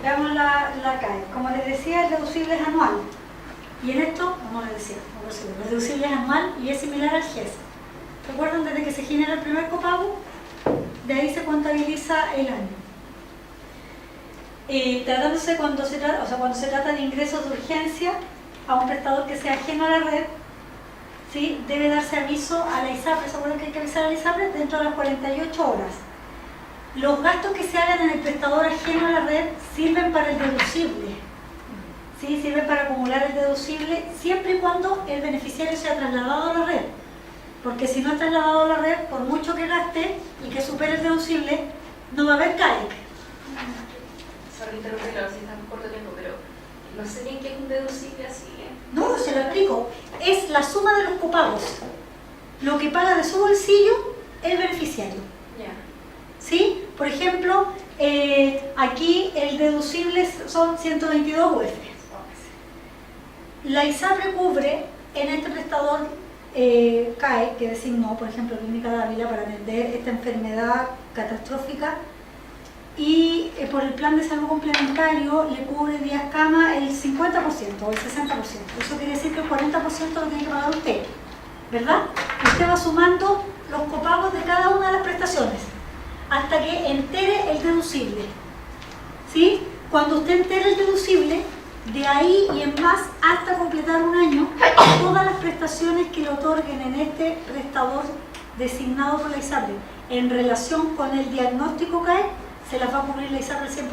veamos la CAE. Como les decía, el deducible es anual. Y en esto, no les decía, el deducible es anual y es similar al GES. ¿Recuerdan desde que se genera el primer copago? De ahí se contabiliza el año. Tratándose cuando se trata de ingresos de urgencia a un prestador que sea ajeno a la red, ¿sí? Debe darse aviso a la ISAPRE. ¿Se acuerdan que hay que avisar a la ISAPRE? Dentro de las 48 horas. Los gastos que se hagan en el prestador ajeno a la red sirven para el deducible. ¿Sí? Sirven para acumular el deducible siempre y cuando el beneficiario sea trasladado a la red. Porque si no es trasladado a la red, por mucho que gaste y que supere el deducible, no va a haber CAEC. Sorry, interrumpirlo, si está corto tiempo, pero no sé bien qué es un deducible así. No, se lo explico. Es la suma de los copagos. Lo que paga de su bolsillo el beneficiario. Ya. ¿Sí? Por ejemplo, aquí el deducible son 122 UF. La ISAPRE cubre en este prestador CAE, que designó, por ejemplo, Clínica Dávila para atender esta enfermedad catastrófica, y por el plan de salud complementario le cubre días cama el 50% o el 60%. Eso quiere decir que el 40% lo tiene que pagar usted, ¿verdad? Usted va sumando los copagos de cada una de las prestaciones hasta que entere el deducible. ¿Sí? Cuando usted entere el deducible, de ahí y en más hasta completar un año, todas las prestaciones que le otorguen en este prestador designado por la ISAPRE en relación con el diagnóstico CAE, se las va a cubrir la ISAPRE al 100%.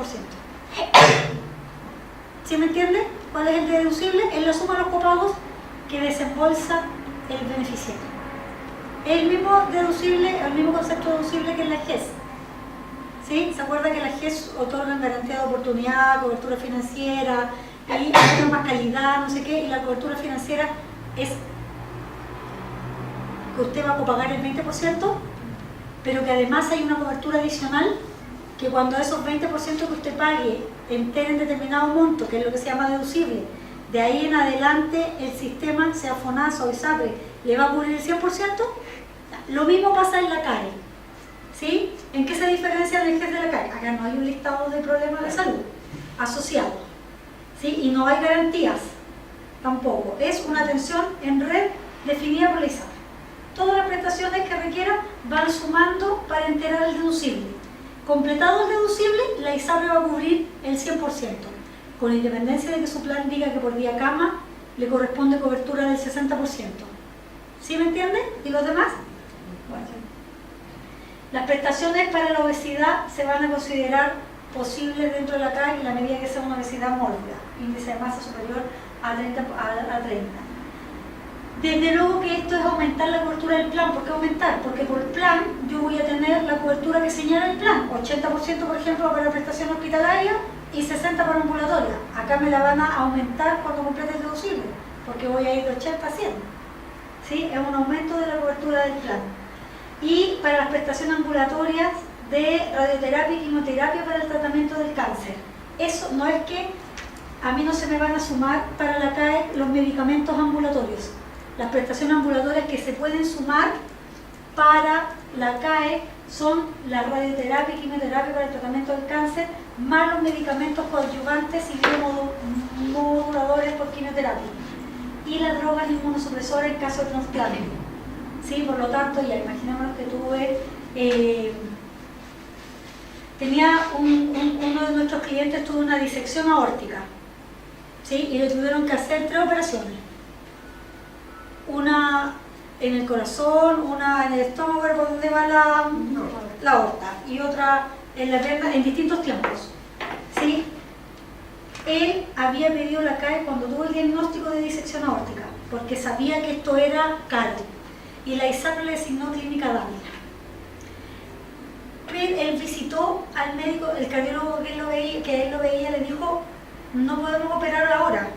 ¿Sí me entiende? ¿Cuál es el deducible? Es la suma de los copagos que desembolsa el beneficiario. El mismo deducible, el mismo concepto deducible que en la GES. ¿Sí? ¿Se acuerda que la GES otorgan garantía de oportunidad, cobertura financiera y más calidad, no sé qué? Y la cobertura financiera es que usted va a copagar el 20%, pero que además hay una cobertura adicional que cuando esos 20% que usted pague enteren determinado monto, que es lo que se llama deducible, de ahí en adelante el sistema, sea FONASA o ISAPRE, le va a cubrir el 100%. Lo mismo pasa en la CAE. ¿Sí? ¿En qué se diferencia del GES de la CAE? Acá no hay un listado de problemas de salud asociados. ¿Sí? Y no hay garantías tampoco. Es una atención en red definida por la ISAPRE. Todas las prestaciones que requieran van sumando para enterar el deducible. Completado el deducible, la ISAPRE va a cubrir el 100%, con independencia de que su plan diga que por día cama le corresponde cobertura del 60%. ¿Sí me entienden? ¿Y los demás? Bueno. Las prestaciones para la obesidad se van a considerar posibles dentro de la CAE en la medida que sea una obesidad mórbida, índice de masa superior a 30. Desde luego que esto es aumentar la cobertura del plan. ¿Por qué aumentar? Porque por plan yo voy a tener la cobertura que señala el plan, 80% por ejemplo para prestación hospitalaria y 60% para ambulatoria. Acá me la van a aumentar cuando complete el deducible, porque voy a ir de 80 a 100. ¿Sí? Es un aumento de la cobertura del plan. Y para las prestaciones ambulatorias de radioterapia y quimioterapia para el tratamiento del cáncer. Eso no es que a mí no se me van a sumar para la CAE los medicamentos ambulatorios. Las prestaciones ambulatorias que se pueden sumar para la CAE son la radioterapia y quimioterapia para el tratamiento del cáncer, más los medicamentos coadyuvantes y biomoduladores por quimioterapia. Y las drogas inmunosupresoras en caso de trasplante. ¿Sí? Por lo tanto, ya imaginémonos que uno de nuestros clientes tuvo una disección aórtica, ¿sí? Y le tuvieron que hacer 3 operaciones. Una en el corazón, una en el estómago, por donde va la aorta, y otra en la pierna en distintos tiempos. ¿Sí? Él había pedido la CAE cuando tuvo el diagnóstico de disección aórtica, porque sabía que esto era caro, y la ISAPRE le designó Clínica Dávila. Él visitó al médico, el cardiólogo que él lo veía, le dijo: no podemos operar ahora,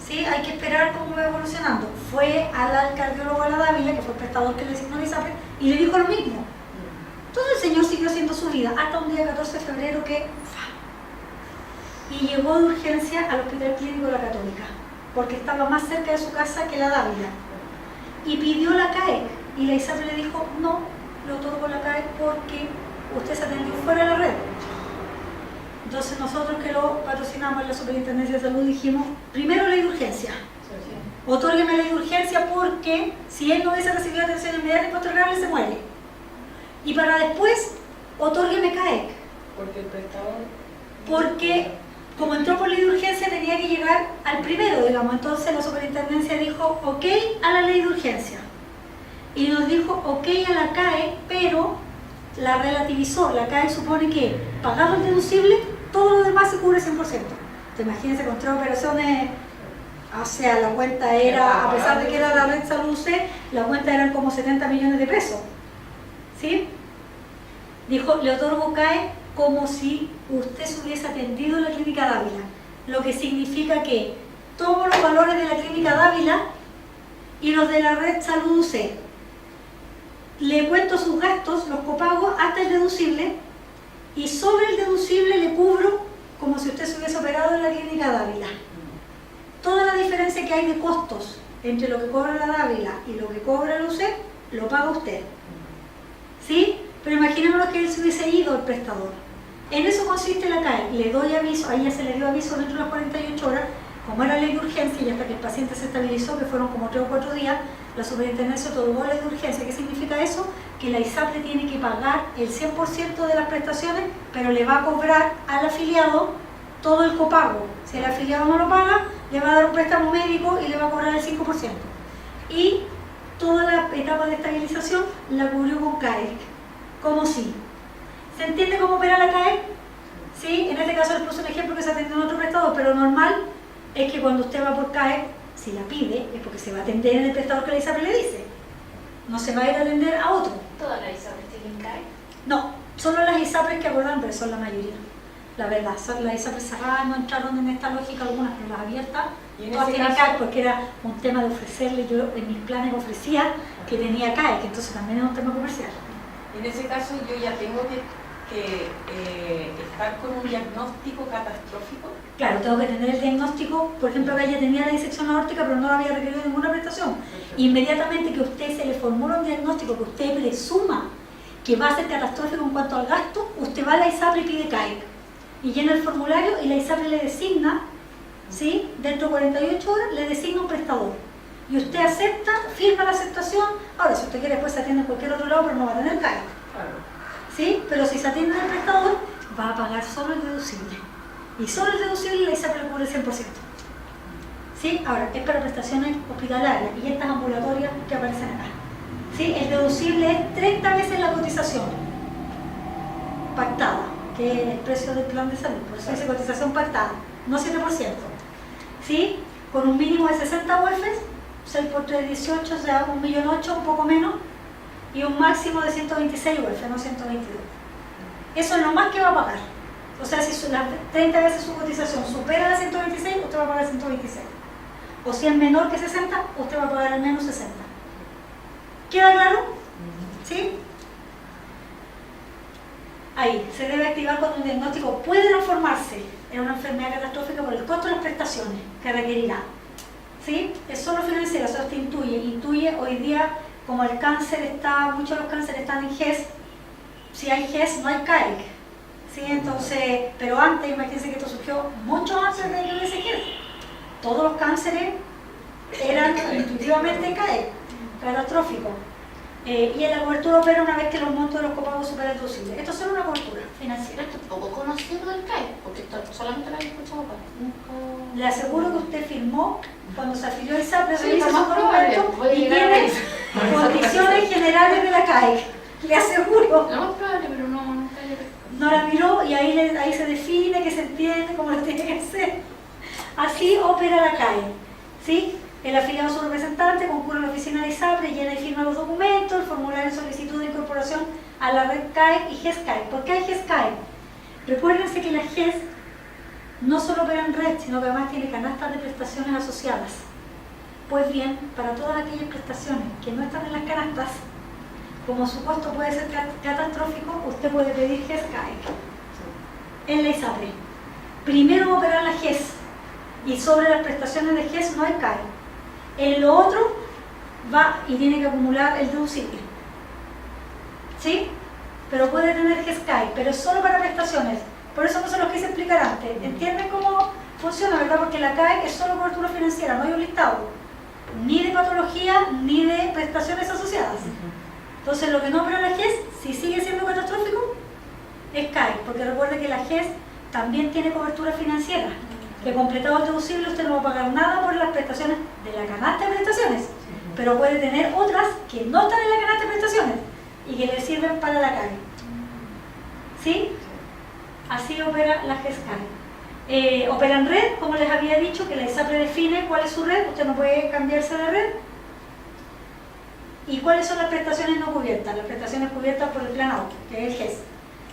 ¿sí? Hay que esperar cómo va evolucionando. Fue al cardiólogo de la Dávila, que fue el prestador que le designó la ISAPRE, y le dijo lo mismo. Entonces el señor siguió haciendo su vida hasta un día 14 de febrero y llegó de urgencia al Hospital Clínico de la Católica, porque estaba más cerca de su casa que la Dávila, y pidió la CAE, y la ISAPRE le dijo: no, le otorgo la CAE porque usted se atendió fuera de la red. Entonces nosotros que lo patrocinamos en la Superintendencia de Salud dijimos, primero ley de urgencia. Otórgueme ley de urgencia porque si él no hubiese recibido atención inmediata y postergable se muere. Y para después, otórgueme CAEC. Porque el prestador... Porque como entró por ley de urgencia tenía que llegar al primero, digamos. Entonces la Superintendencia dijo ok a la ley de urgencia. Y nos dijo ok a la CAE, pero la relativizó. La CAE supone que pagado el deducible, todo lo demás se cubre 100%. Te imaginas con 3 operaciones, o sea, la cuenta era, a pesar de que era la red Salud C, la cuenta eran como 70 millones de pesos. ¿Sí? Dijo, le otorgo CAE como si usted se hubiese atendido en la Clínica Dávila. Lo que significa que tomo los valores de la Clínica Dávila y los de la red Salud C. Le cuento sus gastos, los copagos, hasta el deducible, y sobre el deducible le cubro como si usted se hubiese operado en la Clínica Dávila. Toda la diferencia que hay de costos entre lo que cobra la Dávila y lo que cobra el UC, lo paga usted. ¿Sí? Pero imaginémonos que él se hubiese ido al prestador. En eso consiste la CAE. Le doy aviso, ahí ya se le dio aviso dentro de las 48 horas, como era ley de urgencia y hasta que el paciente se estabilizó, que fueron como 3 o 4 días, la Superintendencia otorgó ley de urgencia. ¿Qué significa eso? Que la ISAPRE tiene que pagar el 100% de las prestaciones, pero le va a cobrar al afiliado todo el copago. Si el afiliado no lo paga, le va a dar un préstamo médico y le va a cobrar el 5%. Y toda la etapa de estabilización la cubrió con CAE, como si. ¿Se entiende cómo opera la CAE? ¿Sí? En este caso les puse un ejemplo que se atendió en otro prestador, pero normal es que cuando usted va por CAE, si la pide, es porque se va a atender en el prestador que la ISAPRE le dice. No se va a ir a atender a otro. ¿Todas las ISAPRES tienen CAE? No, solo las ISAPRES que acordan, pero son la mayoría. La verdad, son las ISAPRES cerradas, no entraron en esta lógica, algunas, pero las abiertas, todas tienen CAE, porque era un tema de ofrecerle, yo en mis planes ofrecía que tenía CAE, que entonces también es un tema comercial. En ese caso yo ya tengo que estar con un diagnóstico catastrófico. Claro, tengo que tener el diagnóstico, por ejemplo, que ella tenía la disección aórtica, pero no había requerido ninguna prestación. Inmediatamente que a usted se le formula un diagnóstico que usted presuma que va a ser catastrófico en cuanto al gasto, usted va a la ISAPRE y pide CAE. Y llena el formulario y la ISAPRE le designa, ¿sí? Dentro de 48 horas le designa un prestador. Y usted acepta, firma la aceptación. Ahora, si usted quiere, después se atiende en cualquier otro lado, pero no va a tener CAE. Claro. ¿Sí? Pero si se atiende en el prestador, va a pagar solo el deducible. Y solo el deducible la ISAPRE le cubre el 100%. ¿Sí? Ahora, es para prestaciones hospitalarias y estas ambulatorias que aparecen acá. ¿Sí? El deducible es 30 veces la cotización pactada, que es el precio del plan de salud. Por eso dice cotización pactada, no 7%. ¿Sí? Con un mínimo de 60 UEFs, 6 por 3, 18, o sea, 1.800.000, un poco menos, y un máximo de 126 UEF, no 122. Eso es lo más que va a pagar. O sea, si las 30 veces su cotización supera la 126, usted va a pagar 126. O si es menor que 60, usted va a pagar al menos 60. ¿Queda claro? ¿Sí? Ahí, se debe activar cuando un diagnóstico puede transformarse en una enfermedad catastrófica por el costo de las prestaciones que requerirá. ¿Sí? Es solo financiera, eso te intuye hoy día. Como el cáncer está, muchos de los cánceres están en GES, si hay GES no hay CAE. ¿Sí? Entonces, pero antes, imagínense que esto surgió mucho antes de que hubiese GES. Todos los cánceres eran intuitivamente CAE, catastróficos. Y en la cobertura opera una vez que los montos de los copagos superan el deducible. Esto es solo una cobertura financiera. Esto es poco conocido del CAE, porque esto solamente lo había escuchado para nunca... Le aseguro que usted firmó cuando se afilió al ISAPRE, Sí, revisa lo más sus probable, documentos puede y llegar a tiene eso. condiciones generales de la CAE. Le aseguro. Lo más probable, pero nunca le pesco. No la miró y ahí se define, que se entiende, cómo lo tiene que ser. Así opera la CAE. ¿Sí? El afiliado a su representante concurre a la oficina de ISAPRE, llena y firma los documentos, el formulario de solicitud de incorporación a la red CAE y GES-CAE. ¿Por qué hay GES-CAE? Recuérdense que la GES no solo opera en red, sino que además tiene canastas de prestaciones asociadas. Pues bien, para todas aquellas prestaciones que no están en las canastas, como su costo puede ser catastrófico, usted puede pedir GES-CAE en la ISAPRE. Primero va a operar la GES y sobre las prestaciones de GES no hay CAE. En lo otro va y tiene que acumular el deducible. ¿Sí? Pero puede tener GES-CAE, pero es solo para prestaciones. Por eso no se los quise explicar explicar antes. ¿Entienden cómo funciona, verdad? Porque la CAE es solo cobertura financiera, no hay un listado ni de patología ni de prestaciones asociadas. Entonces, lo que nombra la GES, si sigue siendo catastrófico, es CAE, porque recuerde que la GES también tiene cobertura financiera, que completado el deducible usted no va a pagar nada por las prestaciones de la canasta de prestaciones, pero puede tener otras que no están en la canasta de prestaciones y que le sirven para la CAE. ¿Sí? Así opera la GES CAE. Opera en red, como les había dicho, que la ISAPRE define cuál es su red, usted no puede cambiarse de red. ¿Y cuáles son las prestaciones no cubiertas? Las prestaciones cubiertas por el plan auto, que es el GES.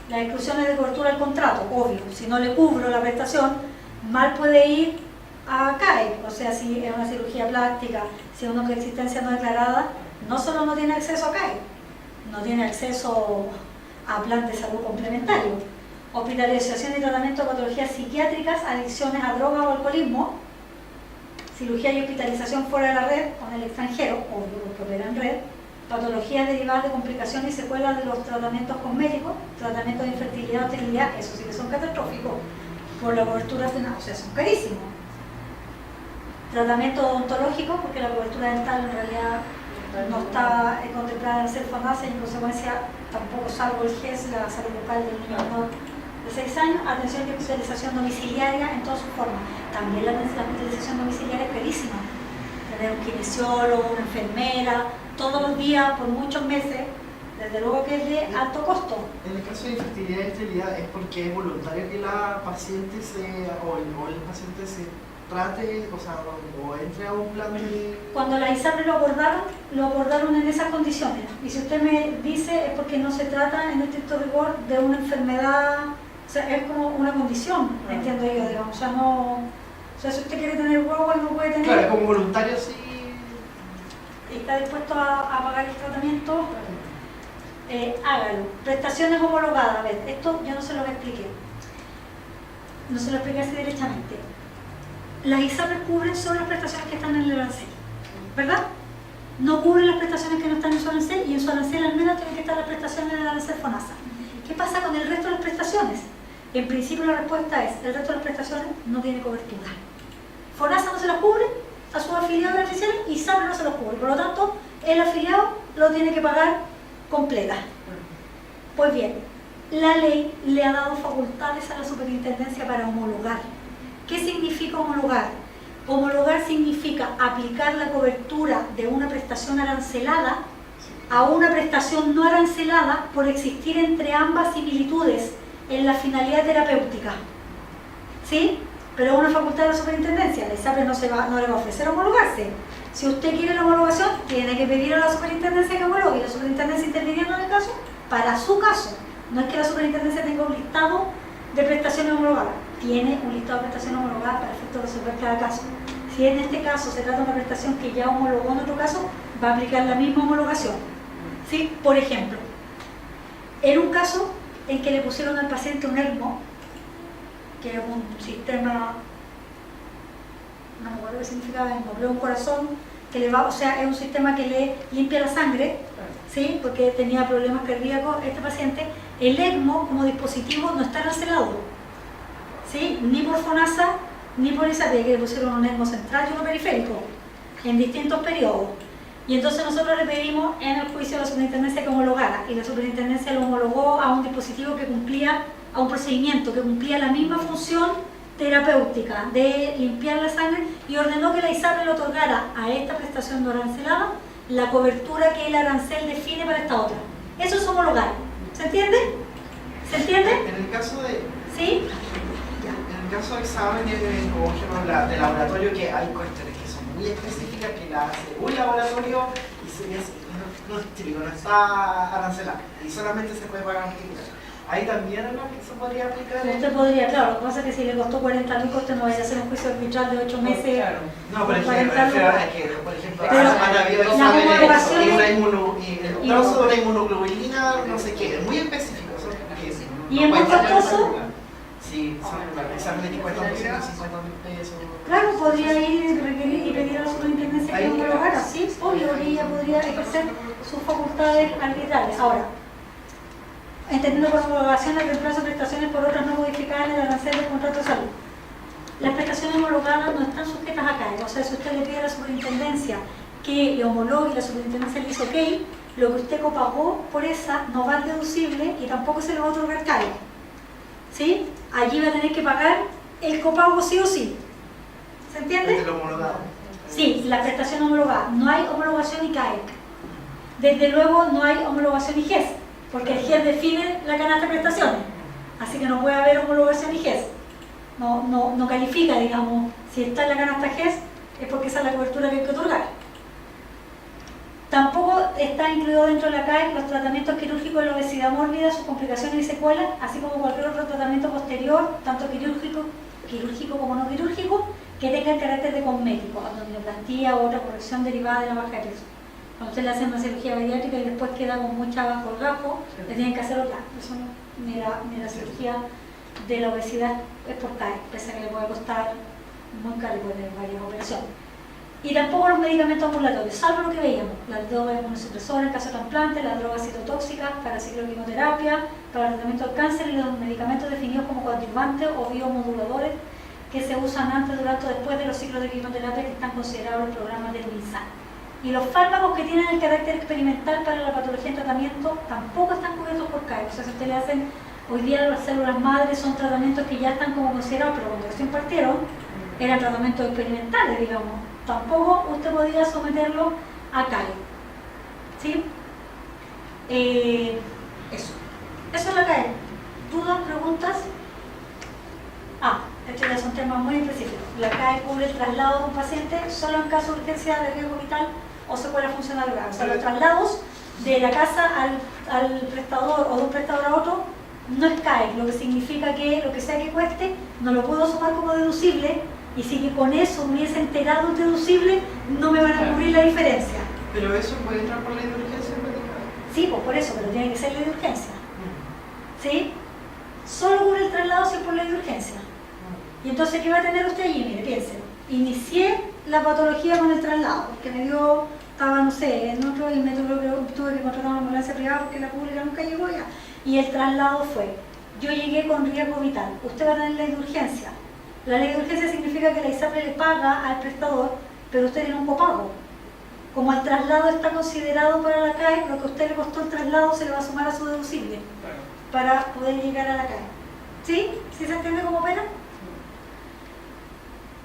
Las exclusiones de cobertura al contrato, obvio. Si no le cubro la prestación, mal puede ir a CAE. O sea, si es una cirugía plástica, si es una preexistencia no declarada, no solo no tiene acceso a CAE, no tiene acceso a plan de salud complementario. Hospitalización y tratamiento de patologías psiquiátricas, adicciones a drogas o alcoholismo, cirugía y hospitalización fuera de la red o en el extranjero, obvio, porque opera en red, patologías derivadas de complicaciones y secuelas de los tratamientos cosméticos, tratamientos de infertilidad o esterilidad, eso sí que son catastróficos, por la cobertura final, o sea, son carísimos. Tratamiento odontológico, porque la cobertura dental en realidad no está contemplada en el FONASA y en consecuencia tampoco salvo el GES, la salud bucal del niño menor de 6 años, atención y hospitalización domiciliaria en todas sus formas. También la hospitalización domiciliaria es carísima. Tener un kinesiólogo, una enfermera, todos los días, por muchos meses, desde luego que es de alto costo. En el caso de infertilidad y esterilidad, ¿es porque es voluntario que la paciente o el paciente se trate, o sea, o entre a un plan de... Cuando la ISAPRE lo abordaron en esas condiciones. Y si usted me dice es porque no se trata en estricto rigor de una enfermedad, o sea, es como una condición, entiendo yo, digamos. O sea, no... O sea, si usted quiere tener guagua y no puede tener... Claro, como voluntario sí... Y está dispuesto a pagar el tratamiento, hágalo. Prestaciones homologadas, a ver, esto yo no se lo expliqué. No se lo expliqué así derechamente. Las ISAPRES cubren solo las prestaciones que están en el arancel, ¿verdad? No cubren las prestaciones que no están en su arancel y en su arancel al menos tienen que estar las prestaciones del arancel FONASA. ¿Qué pasa con el resto de las prestaciones? En principio la respuesta es, el resto de las prestaciones no tiene cobertura. FONASA no se las cubre a sus afiliados beneficiarios y ISAPRE no se los cubre, por lo tanto el afiliado lo tiene que pagar completa. Pues bien, la ley le ha dado facultades a la superintendencia para homologar. ¿Qué significa homologar? Homologar significa aplicar la cobertura de una prestación arancelada a una prestación no arancelada por existir entre ambas similitudes en la finalidad terapéutica. ¿Sí? Pero es una facultad de la superintendencia. La ISAPRE no le va a ofrecer homologarse. Si usted quiere la homologación, tiene que pedir a la superintendencia que homologue. La superintendencia interviniendo en el caso, para su caso. No es que la superintendencia tenga un listado de prestaciones homologadas. Tiene un listado de prestaciones homologadas para efectos de resolver cada caso. Si en este caso se trata de una prestación que ya homologó en otro caso, va a aplicar la misma homologación. ¿Sí? Por ejemplo, en un caso en que le pusieron al paciente un ECMO, que es un sistema, no me acuerdo qué significaba ECMO, pero un corazón que le va, o sea, es un sistema que le limpia la sangre, ¿sí? Porque tenía problemas cardíacos este paciente. El ECMO como dispositivo no está arancelado, ¿sí? Ni por FONASA ni por ISAPRE, que le pusieron un ECMO central y uno periférico en distintos periodos. Y entonces nosotros le pedimos en el juicio a la superintendencia que homologara, y la superintendencia lo homologó a un dispositivo que cumplía, a un procedimiento que cumplía la misma función terapéutica de limpiar la sangre, y ordenó que la ISAPRE le otorgara a esta prestación no arancelada la cobertura que el arancel define para esta otra. Eso es homologar. ¿Se entiende? ¿Se entiende? En el caso de... ¿Sí? En el caso de exámenes de laboratorio, que hay cuestiones que son muy específicas que la hace un laboratorio y no está arancelado y solamente se puede pagar particular. Ahí también es lo que se podría aplicar. Usted podría, claro, lo que pasa es que si le costó 40 lucas, usted no vaya a hacer un juicio arbitral de 8 meses. Claro. No, por ejemplo, pero han habido las homologaciones y una uso de una inmunoglobulina, no sé qué, es muy específico. ¿Y es muy costoso? Sí, son exámenes que cuestan 250 mil pesos. Claro, podría ir, requerir y pedir a la superintendencia que homologara, sí, obvio, ella podría ejercer sus facultades arbitrales. Ahora, entendiendo por homologación el reemplazo de prestaciones por otras no modificadas en el arancel del contrato Las prestaciones homologadas no están sujetas a CAE, o sea, si usted le pide a la superintendencia que le homologue y la superintendencia le dice ok, lo que usted copagó por esa no va a ser deducible y tampoco se le va a otorgar CAE. ¿Sí? Allí va a tener que pagar el copago sí o sí. ¿Se entiende? Desde lo homologado. Sí, la prestación homologada. No hay homologación y CAE. Desde luego no hay homologación y GES, porque el GES define la canasta de prestaciones. Así que no puede haber homologación y GES. No califica, digamos, si está en la canasta GES, es porque esa es la cobertura que hay que otorgar. Tampoco está incluido dentro de la CAE los tratamientos quirúrgicos de la obesidad mórbida, sus complicaciones y secuelas, así como cualquier otro tratamiento posterior, tanto quirúrgico como no quirúrgico, que tenga el carácter de cosmético, abdominoplastía u otra corrección derivada de la baja de peso. Cuando usted le hace una cirugía bariátrica y después queda con mucha colgajo, le tienen que hacer otra. Eso no, ni la cirugía de la obesidad es por CAE, pese a que le puede costar muy caro y puede tener varias operaciones. Y tampoco los medicamentos ambulatorios, salvo lo que veíamos, las drogas inmunosupresoras en caso de trasplante, las drogas citotóxicas para cicloquimioterapia, para el tratamiento del cáncer y los medicamentos definidos como coadyuvantes o biomoduladores que se usan antes, durante o después de los ciclos de quimioterapia que están considerados en los programas del MinSal. Y los fármacos que tienen el carácter experimental para la patología en tratamiento tampoco están cubiertos por CAE. O sea, si usted le hacen, hoy día las células madres son tratamientos que ya están como considerados, pero cuando recién partieron eran tratamientos experimentales, digamos. Tampoco usted podía someterlo a CAE. ¿Sí? Eso es la CAE. ¿Dudas, preguntas? Estos ya son temas muy específicos. La CAE cubre el traslado de un paciente solo en caso de urgencia de riesgo vital o secuela funcional grave. O sea, los traslados de la casa al prestador o de un prestador a otro no es CAE, lo que significa que lo que sea que cueste no lo puedo sumar como deducible, y si que con eso me hubiese enterado un deducible, no me van a cubrir la diferencia. Pero eso puede entrar por ley de urgencia médica. Sí, pues por eso, pero tiene que ser ley de urgencia. ¿Sí? Solo cubre el traslado si es por ley de urgencia. Y entonces, ¿qué va a tener usted allí? Mire, piénselo. Inicié la patología con el traslado, porque me dio, estaba, no sé, en otro, y me tuve que contratar una ambulancia privada porque la pública nunca llegó ya. Y el traslado fue, yo llegué con riesgo vital. Usted va a tener ley de urgencia. La ley de urgencia significa que la ISAPRE le paga al prestador, pero usted tiene un copago. Como el traslado está considerado para la CAE, lo que a usted le costó el traslado se le va a sumar a su deducible para poder llegar a la CAE. ¿Sí? ¿Sí se entiende cómo opera?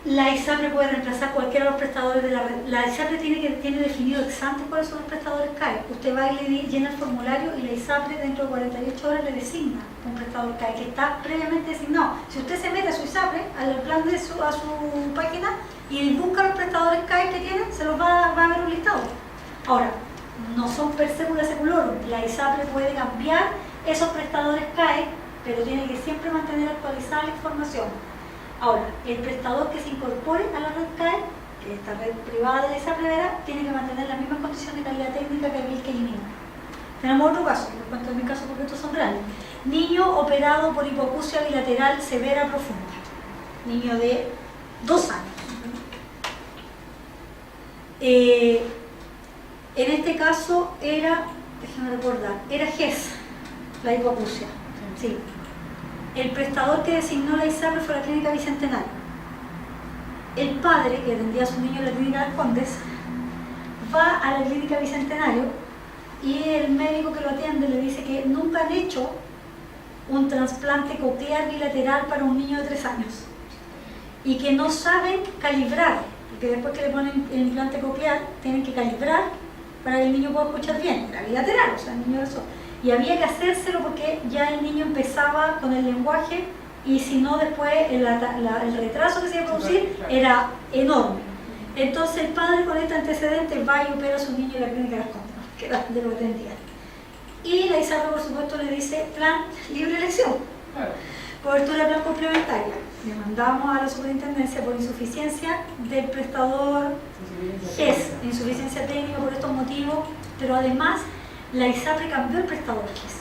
La ISAPRE puede reemplazar cualquiera de los prestadores de la red. La ISAPRE tiene definido ex ante cuáles son los prestadores CAE. Usted va y le llena el formulario y la ISAPRE dentro de 48 horas le designa un prestador CAE que está previamente designado. Si usted se mete a su ISAPRE, al plan de a su página y busca los prestadores CAE que tienen, se los va a ver un listado. Ahora, no son per secula seculorum. La ISAPRE puede cambiar esos prestadores CAE, pero tiene que siempre mantener actualizada la información. Ahora, el prestador que se incorpore a la red CAE, que esta red privada de la ISAPRE tiene que mantener las mismas condiciones de calidad técnica que aquel que elimina. Tenemos otro caso, les cuento en mi caso porque estos son reales. Niño operado por hipoacusia bilateral severa profunda. Niño de 2 años. En este caso era, déjenme recordar, era GES, la hipoacusia. Sí. El prestador que designó la ISAPRE fue la Clínica Bicentenario. El padre, que atendía a su niño en la Clínica Las Condes, va a la Clínica Bicentenario y el médico que lo atiende le dice que nunca han hecho un trasplante coclear bilateral para un niño de 3 años y que no saben calibrar, porque después que le ponen el implante coclear tienen que calibrar para que el niño pueda escuchar bien, era bilateral, o sea, el niño eso. Y había que hacérselo porque ya el niño empezaba con el lenguaje y si no después el retraso que se iba a producir era enorme. Entonces el padre con este antecedente va y opera a su niño en la Clínica Las Condes, que era de lo que atendía. Y la ISAPRE por supuesto le dice plan libre elección, cobertura plan complementaria. Le mandamos a la superintendencia por insuficiencia del prestador GES, insuficiencia técnica por estos motivos, pero además la ISAPRE cambió el prestador GES.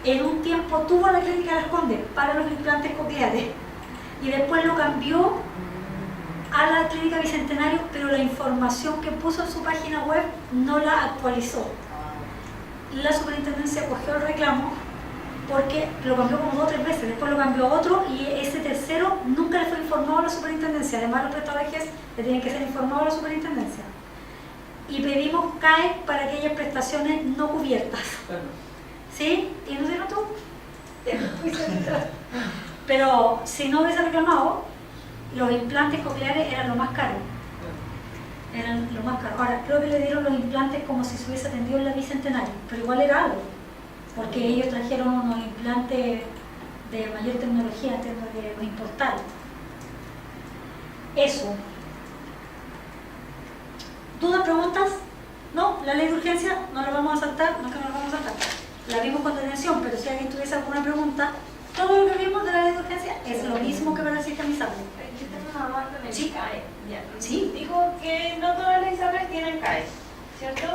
En un tiempo tuvo a la Clínica Las Condes para los implantes cocleares y después lo cambió a la Clínica Bicentenario, pero la información que puso en su página web no la actualizó. La superintendencia cogió el reclamo porque lo cambió como 2 o 3 veces, después lo cambió a otro y ese tercero nunca le fue informado a la superintendencia. superintendencia, además los prestadores GES le tienen que ser informados a la superintendencia. Y pedimos CAE para aquellas prestaciones no cubiertas. Claro. ¿Sí? ¿Y no dieron tú? Pero si no hubiese reclamado, los implantes cocleares eran lo más caro. Eran lo más caro. Ahora, creo que le dieron los implantes como si se hubiese atendido en la Bicentenario, pero igual era algo, porque ellos trajeron unos implantes de mayor tecnología, entiendo que los importaron. Eso. ¿Dudas, preguntas? No, la ley de urgencia no la vamos a saltar, no es que no la vamos a saltar. La vimos con detención, pero si alguien tuviese alguna pregunta, todo lo que vimos de la ley de urgencia es lo mismo que para el sistema ISAPRE. Yo tengo una duda con el Sí. CAE. Ya. Sí. Dijo que no todas las ISAPRES tienen CAE, ¿cierto?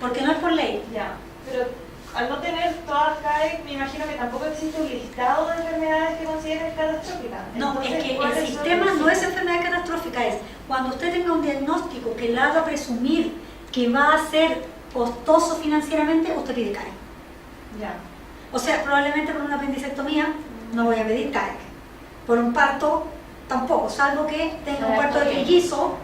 Porque no es por ley. Ya, pero al no tener todas CAE, me imagino que tampoco existe un listado de enfermedades que consideren catastróficas. No, Entonces, es que el ¿cuáles son sistema los no es enfermedad catastrófica, es cuando usted tenga un diagnóstico que le haga presumir que va a ser costoso financieramente, usted pide CAE. Ya. O sea, probablemente por una apendicectomía no voy a pedir CAE. Por un parto tampoco, salvo que tenga un parto de trillizo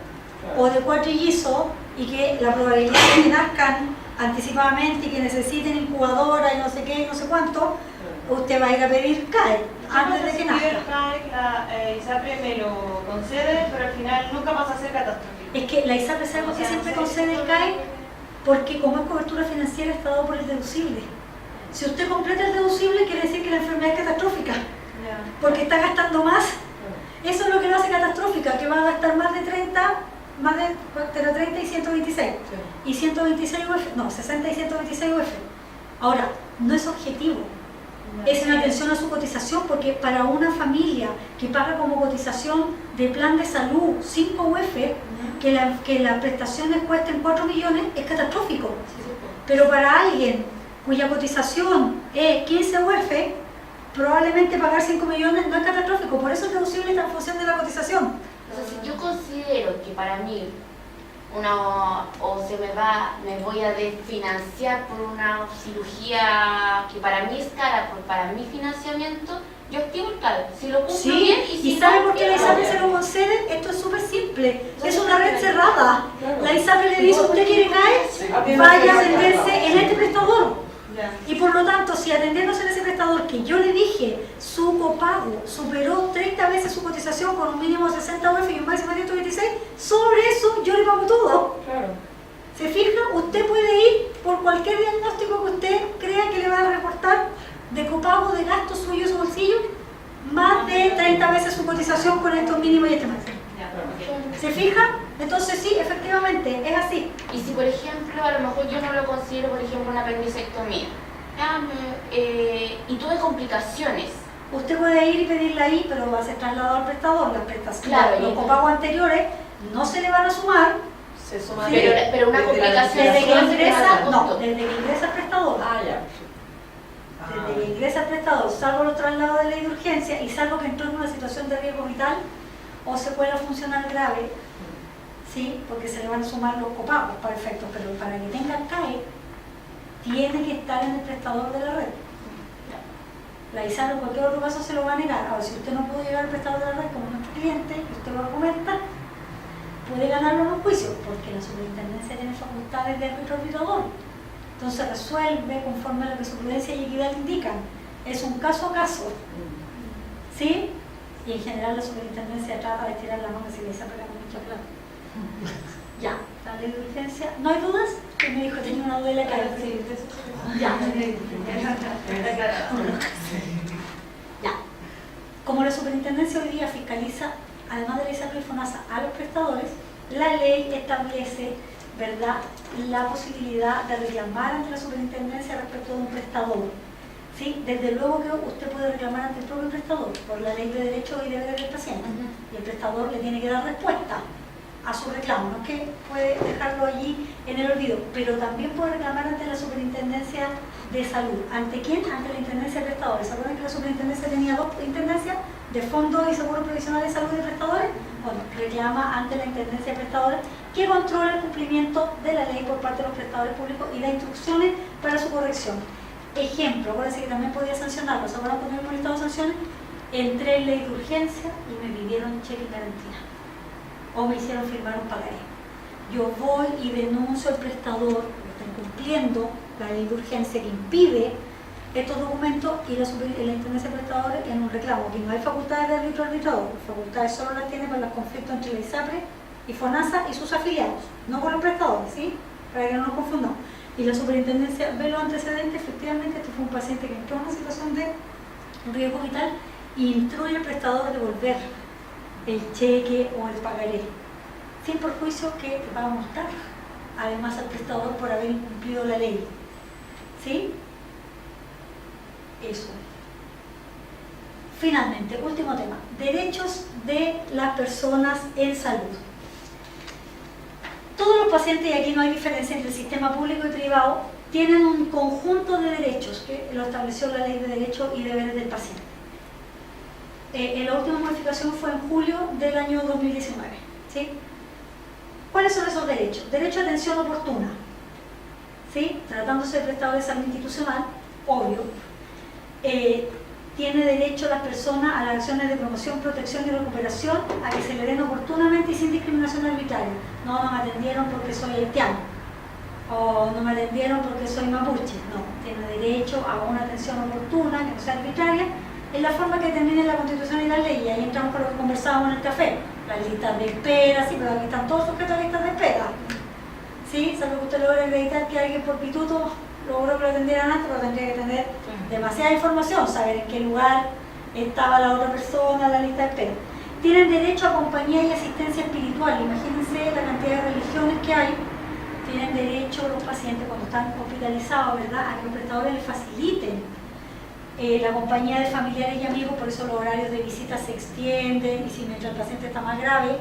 o de cuatrillizo y que la probabilidad de que nazcan anticipadamente y que necesiten incubadora y no sé qué y no sé cuánto, usted va a ir a pedir CAE antes de que nazca. el CAE, la ISAPRE me lo concede, pero al final nunca pasa a ser catastrófico. Es que la ISAPRE sabe por qué siempre concede el CAE, porque como es cobertura financiera está dado por el deducible. Si usted completa el deducible quiere decir que la enfermedad es catastrófica, Ya. porque está gastando más. Eso es lo que lo hace catastrófica, que va a gastar más de 30, más de 30 y 126. Y 126 UF, no, 60 y 126 UF. Ahora, no es objetivo. Es en atención a su cotización, porque para una familia que paga como cotización de plan de salud 5 UF, que las prestaciones cuesten 4 millones, es catastrófico. Pero para alguien cuya cotización es 15 UF, probablemente pagar 5 millones no es catastrófico, por eso es deducible en función de la cotización. O sea, si yo considero que para mí me voy a desfinanciar por una cirugía que para mí es cara, para mi financiamiento, yo activo el CAE. Si lo cumplo bien y si ¿y sabe no, por qué la bien. ISAPRE se lo concede? Esto es súper simple, es una red cerrada. La ISAPRE le dice, ¿usted quiere CAE? Vaya a atenderse en este prestador. Ya. Y por lo tanto, si atendiéndose en ese prestador que yo le dije, su copago superó 30 veces su cotización con un mínimo de 60 UF y un máximo de 126, sobre eso yo le pago todo. Claro. ¿Se fija? Usted puede ir por cualquier diagnóstico que usted crea que le va a reportar de copago de gastos suyos en su bolsillo, más de 30 veces su cotización con estos mínimos y este máximo. Ya, ok. ¿Se fija? Entonces sí, efectivamente, es así. Y si, por ejemplo, a lo mejor yo no lo considero, por ejemplo, una apendicectomía, y tuve complicaciones, Usted puede ir y pedirla ahí, pero va a ser trasladado al prestador. Las prestaciones, Claro, los y- copagos anteriores no se le van a sumar Se suma Sí. pero una desde la complicación desde que liquidación ingresa, se no, paga. desde que ingresa el prestador. Ah, ya. Desde que ingresa el prestador, salvo los traslados de ley de urgencia y salvo que entró en una situación de riesgo vital o secuela funcional grave, ¿sí? Porque se le van a sumar los copagos para efectos, pero para que tenga CAE, tiene que estar en el prestador de la red. La ISAPRE en cualquier otro caso se lo va a negar. Ahora, si usted no pudo llegar al prestador de la red como nuestro cliente, y usted lo argumenta, puede ganarlo en un juicio, porque la superintendencia tiene facultades de árbitro arbitrador. Entonces resuelve conforme a lo que su prudencia y equidad le indican. Es un caso a caso, ¿sí? Y en general la superintendencia trata de tirar la mano si le ISAPRE con mucha plata. Ya, la ley de urgencia. ¿No hay dudas? Que me dijo que tenía una duda de la cara. Sí, de eso sí. Ya. Está aclarado. Ya. Como la superintendencia hoy día fiscaliza, además de la ISAPRE y FONASA, a los prestadores, la ley establece, ¿verdad?, la posibilidad de reclamar ante la superintendencia respecto de un prestador. ¿Sí? Desde luego que usted puede reclamar ante el propio prestador por la ley de derechos y deberes del paciente. Y el prestador le tiene que dar respuesta a su reclamo, no es que puede dejarlo allí en el olvido, pero también puede reclamar ante la superintendencia de salud. ¿Ante quién? Ante la intendencia de prestadores. ¿Se acuerdan que la superintendencia tenía dos intendencias? De fondos y seguros provisionales de salud de prestadores. Bueno, reclama ante la intendencia de prestadores que controla el cumplimiento de la ley por parte de los prestadores públicos y da instrucciones para su corrección. Ejemplo, acuérdense que también podía sancionarlo. ¿Se acuerdan cuando hemos listado sanciones? entré en ley de urgencia y me pidieron cheque y garantía. O me hicieron firmar un pagaré. Yo voy y denuncio al prestador, que está incumpliendo la ley de urgencia que impide estos documentos, y la Intendencia de Prestadores en un reclamo, que no hay facultades de arbitrador, las facultades solo las tiene para los conflictos entre la ISAPRE y FONASA y sus afiliados, no con los prestadores, ¿sí? Para que no nos confundamos. Y la superintendencia ve los antecedentes, efectivamente, este fue un paciente que entró en una situación de riesgo vital y instruye al prestador a devolver el cheque o el pagaré, sin perjuicio que va a multar además al prestador por haber incumplido la ley. ¿Sí? Eso. Finalmente, último tema, derechos de las personas en salud. Todos los pacientes, y aquí no hay diferencia entre el sistema público y privado, tienen un conjunto de derechos que lo estableció la Ley de Derechos y Deberes del Paciente. La última modificación fue en julio del año 2019. ¿Sí? ¿Cuáles son esos derechos? Derecho a atención oportuna. ¿Sí? Tratándose de prestador de salud institucional, obvio. Tiene derecho las personas a las acciones de promoción, protección y recuperación a que se le den oportunamente y sin discriminación arbitraria. No me atendieron porque soy haitiano, o no me atendieron porque soy mapuche. No, tiene derecho a una atención oportuna, que no sea arbitraria, en la forma que determine la Constitución y la ley. Y ahí entramos con lo que conversábamos en el café, las listas de espera, sí, pero aquí están todos sujetos a listas de espera. ¿Sí? Salvo que usted logra acreditar que alguien por pituto logró que lo atendieran antes, pero tendría que tener demasiada información, saber en qué lugar estaba la otra persona, la lista de espera. Tienen derecho a compañía y asistencia espiritual. Imagínense la cantidad de religiones que hay. Tienen derecho los pacientes cuando están hospitalizados, ¿verdad?, a que los prestadores les faciliten la compañía de familiares y amigos. Por eso los horarios de visita se extienden, y si mientras el paciente está más grave,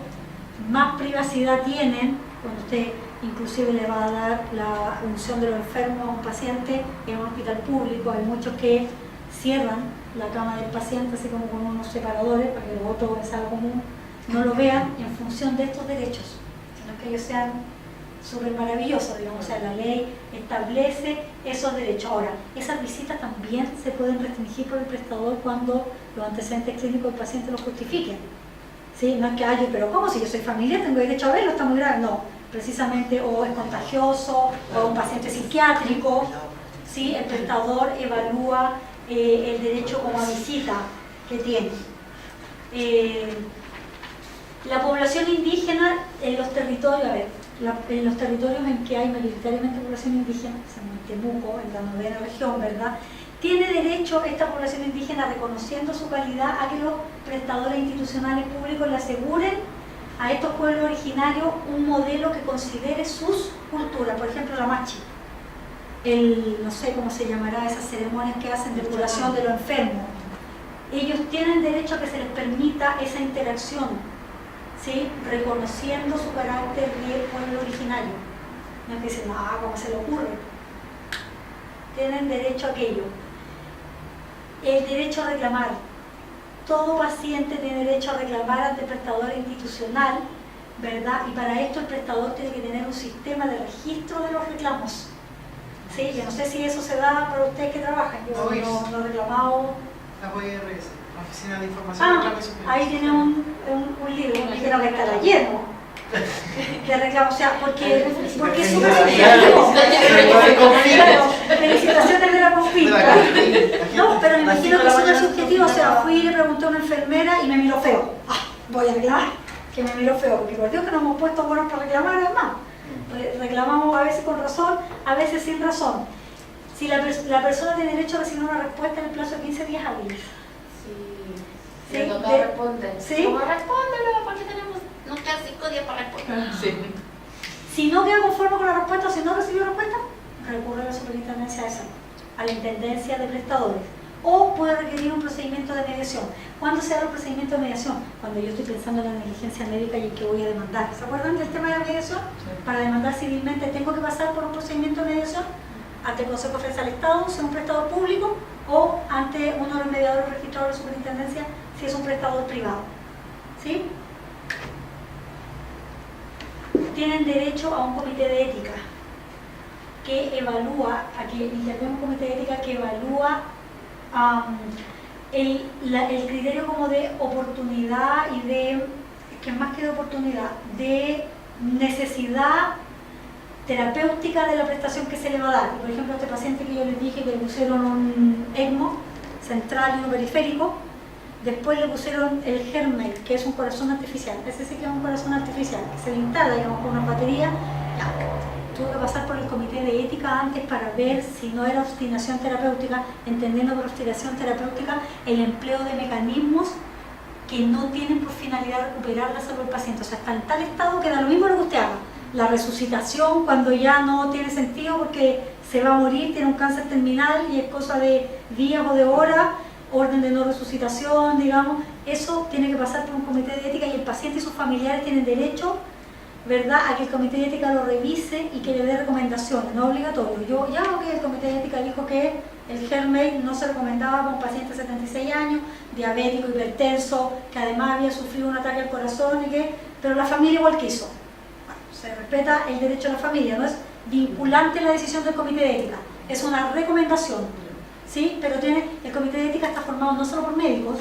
más privacidad tienen. Cuando usted inclusive le va a dar la unción de los enfermos a un paciente en un hospital público, hay muchos que cierran la cama del paciente así como con unos separadores para que los otros en sala común no lo vean en función de estos derechos, sino que ellos sean súper maravillosos, digamos. O sea, la ley establece esos derechos. Ahora, esas visitas también se pueden restringir por el prestador cuando los antecedentes clínicos del paciente los justifiquen. ¿Sí? No es que haya, pero ¿cómo? Si yo soy familiar tengo derecho a verlo, está muy grave. No, precisamente, o es contagioso, o es un paciente psiquiátrico. ¿Sí? El prestador evalúa el derecho como a visita que tiene. La población indígena en los territorios, en los territorios en que hay mayoritariamente población indígena, en Temuco, en la 9ª región, ¿verdad?, tiene derecho esta población indígena, reconociendo su calidad, a que los prestadores institucionales públicos le aseguren a estos pueblos originarios un modelo que considere sus culturas. Por ejemplo, la machi, no sé cómo se llamará, esas ceremonias que hacen de curación de los enfermos. Ellos tienen derecho a que se les permita esa interacción, ¿sí?, reconociendo su carácter de pueblo originario. No es que dicen, no, ¿cómo se le ocurre? Tienen derecho a aquello. El derecho a reclamar. Todo paciente tiene derecho a reclamar ante el prestador institucional, ¿verdad? Y para esto el prestador tiene que tener un sistema de registro de los reclamos. Sí, yo no sé si eso se da para ustedes que trabajan. Yo no he reclamado. La OIRS, la Oficina de Información. Ahí tiene un libro, un libro que está lleno de reclamos, o sea, porque es súper subjetivo. Felicitaciones de la confita. No, pero me imagino que es súper subjetivo. O sea, fui y le pregunté a una enfermera y me miró feo. Voy a reclamar que me miró feo, porque por Dios que nos hemos puesto buenos para reclamar, además. Reclamamos a veces con razón, a veces sin razón. Si la persona tiene derecho a recibir una respuesta en el plazo de 15 días hábiles. Sí, le toca responder. ¿Sí? ¿Cómo respóndelo? Porque nos quedan 5 días para responder. Sí. Si no queda conforme con la respuesta, o si no recibió respuesta, recurre a la Superintendencia de Salud, a la Intendencia de Prestadores, o puede requerir un procedimiento de mediación. ¿Cuándo se da el procedimiento de mediación? Cuando yo estoy pensando en la negligencia médica y en que voy a demandar. ¿Se acuerdan del tema de la mediación? Para demandar civilmente tengo que pasar por un procedimiento de mediación ante el Consejo de Defensa del Estado, si es un prestador público, o ante uno de los mediadores registrados de la Superintendencia, si es un prestador privado. ¿Sí? Tienen derecho a un comité de ética que evalúa, y también un comité de ética que evalúa el criterio como de oportunidad y de, que más que de oportunidad, de necesidad terapéutica de la prestación que se le va a dar. Por ejemplo, a este paciente que yo les dije que le pusieron un ECMO central y uno periférico, después le pusieron el Hermel, que es un corazón artificial. Ese sí que es un corazón artificial, que se le instala, digamos, con una batería. Ya. Tuvo que pasar por el comité de ética antes para ver si no era obstinación terapéutica, entendiendo por obstinación terapéutica el empleo de mecanismos que no tienen por finalidad recuperar la salud del paciente. O sea, está en tal estado que da lo mismo lo que usted haga. La resucitación, cuando ya no tiene sentido porque se va a morir, tiene un cáncer terminal y es cosa de días o de horas, orden de no resucitación, digamos, eso tiene que pasar por un comité de ética y el paciente y sus familiares tienen derecho, ¿verdad?, a que el comité de ética lo revise y que le dé recomendaciones, no obligatorio. Yo ya el comité de ética dijo que el Hermel no se recomendaba para un paciente de 76 años, diabético, hipertenso, que además había sufrido un ataque al corazón, pero la familia igual quiso. Se respeta el derecho de la familia, no es vinculante la decisión del comité de ética, es una recomendación, ¿sí? Pero el comité de ética está formado no solo por médicos,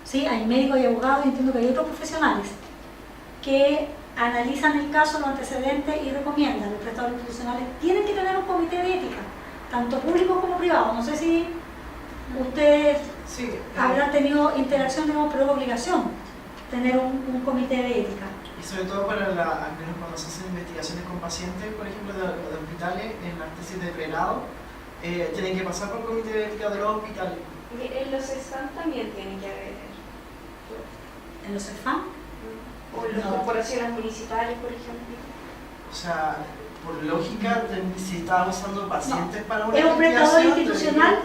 ¿sí? Hay médicos y abogados, y entiendo que hay otros profesionales que analizan el caso, los antecedentes y recomiendan. Los prestadores institucionales tienen que tener un comité de ética, tanto público como privado. No sé si ustedes habrán tenido interacción, digamos, pero es obligación tener un comité de ética. Y sobre todo para al menos cuando se hacen investigaciones con pacientes, por ejemplo, de hospitales, en las tesis de pregrado, tienen que pasar por el comité de ética de los hospitales. En los SESFAM también tienen que haber. ¿En los SESFAM? O en las corporaciones municipales, por ejemplo. O sea, por lógica, si estaba usando pacientes para una ¿Es un prestador investigación, institucional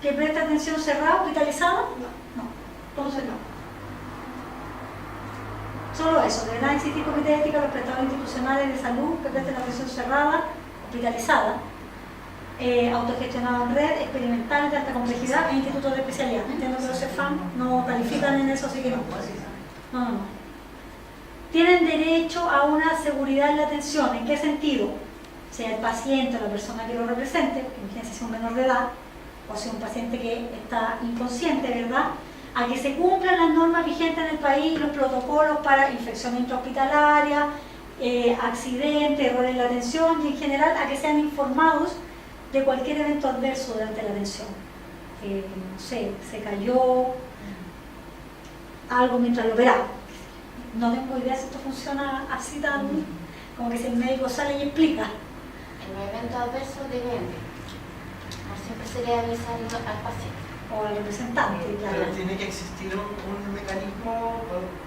que presta atención cerrada, hospitalizada? No. Entonces no. Solo eso, deberá existir comité de ética para los prestadores institucionales de salud que presten atención cerrada, hospitalizada, autogestionado en red, experimentales de alta complejidad e institutos de especialidad. Entiendo que los CEFAM no califican en eso, así que no. No. Tienen derecho a una seguridad en la atención. ¿En qué sentido? Sea el paciente o la persona que lo represente, porque imagínense si es un menor de edad, o si es un paciente que está inconsciente, ¿verdad?, a que se cumplan las normas vigentes en el país, los protocolos para infecciones intrahospitalarias, accidentes, errores en la atención y en general a que sean informados de cualquier evento adverso durante la atención. No sé, se cayó algo mientras lo operaba. No tengo idea si esto funciona así tan, como que si el médico sale y explica. En los eventos adversos deben, no siempre se le avisa al paciente. O al representante, claro. Pero tiene que existir un mecanismo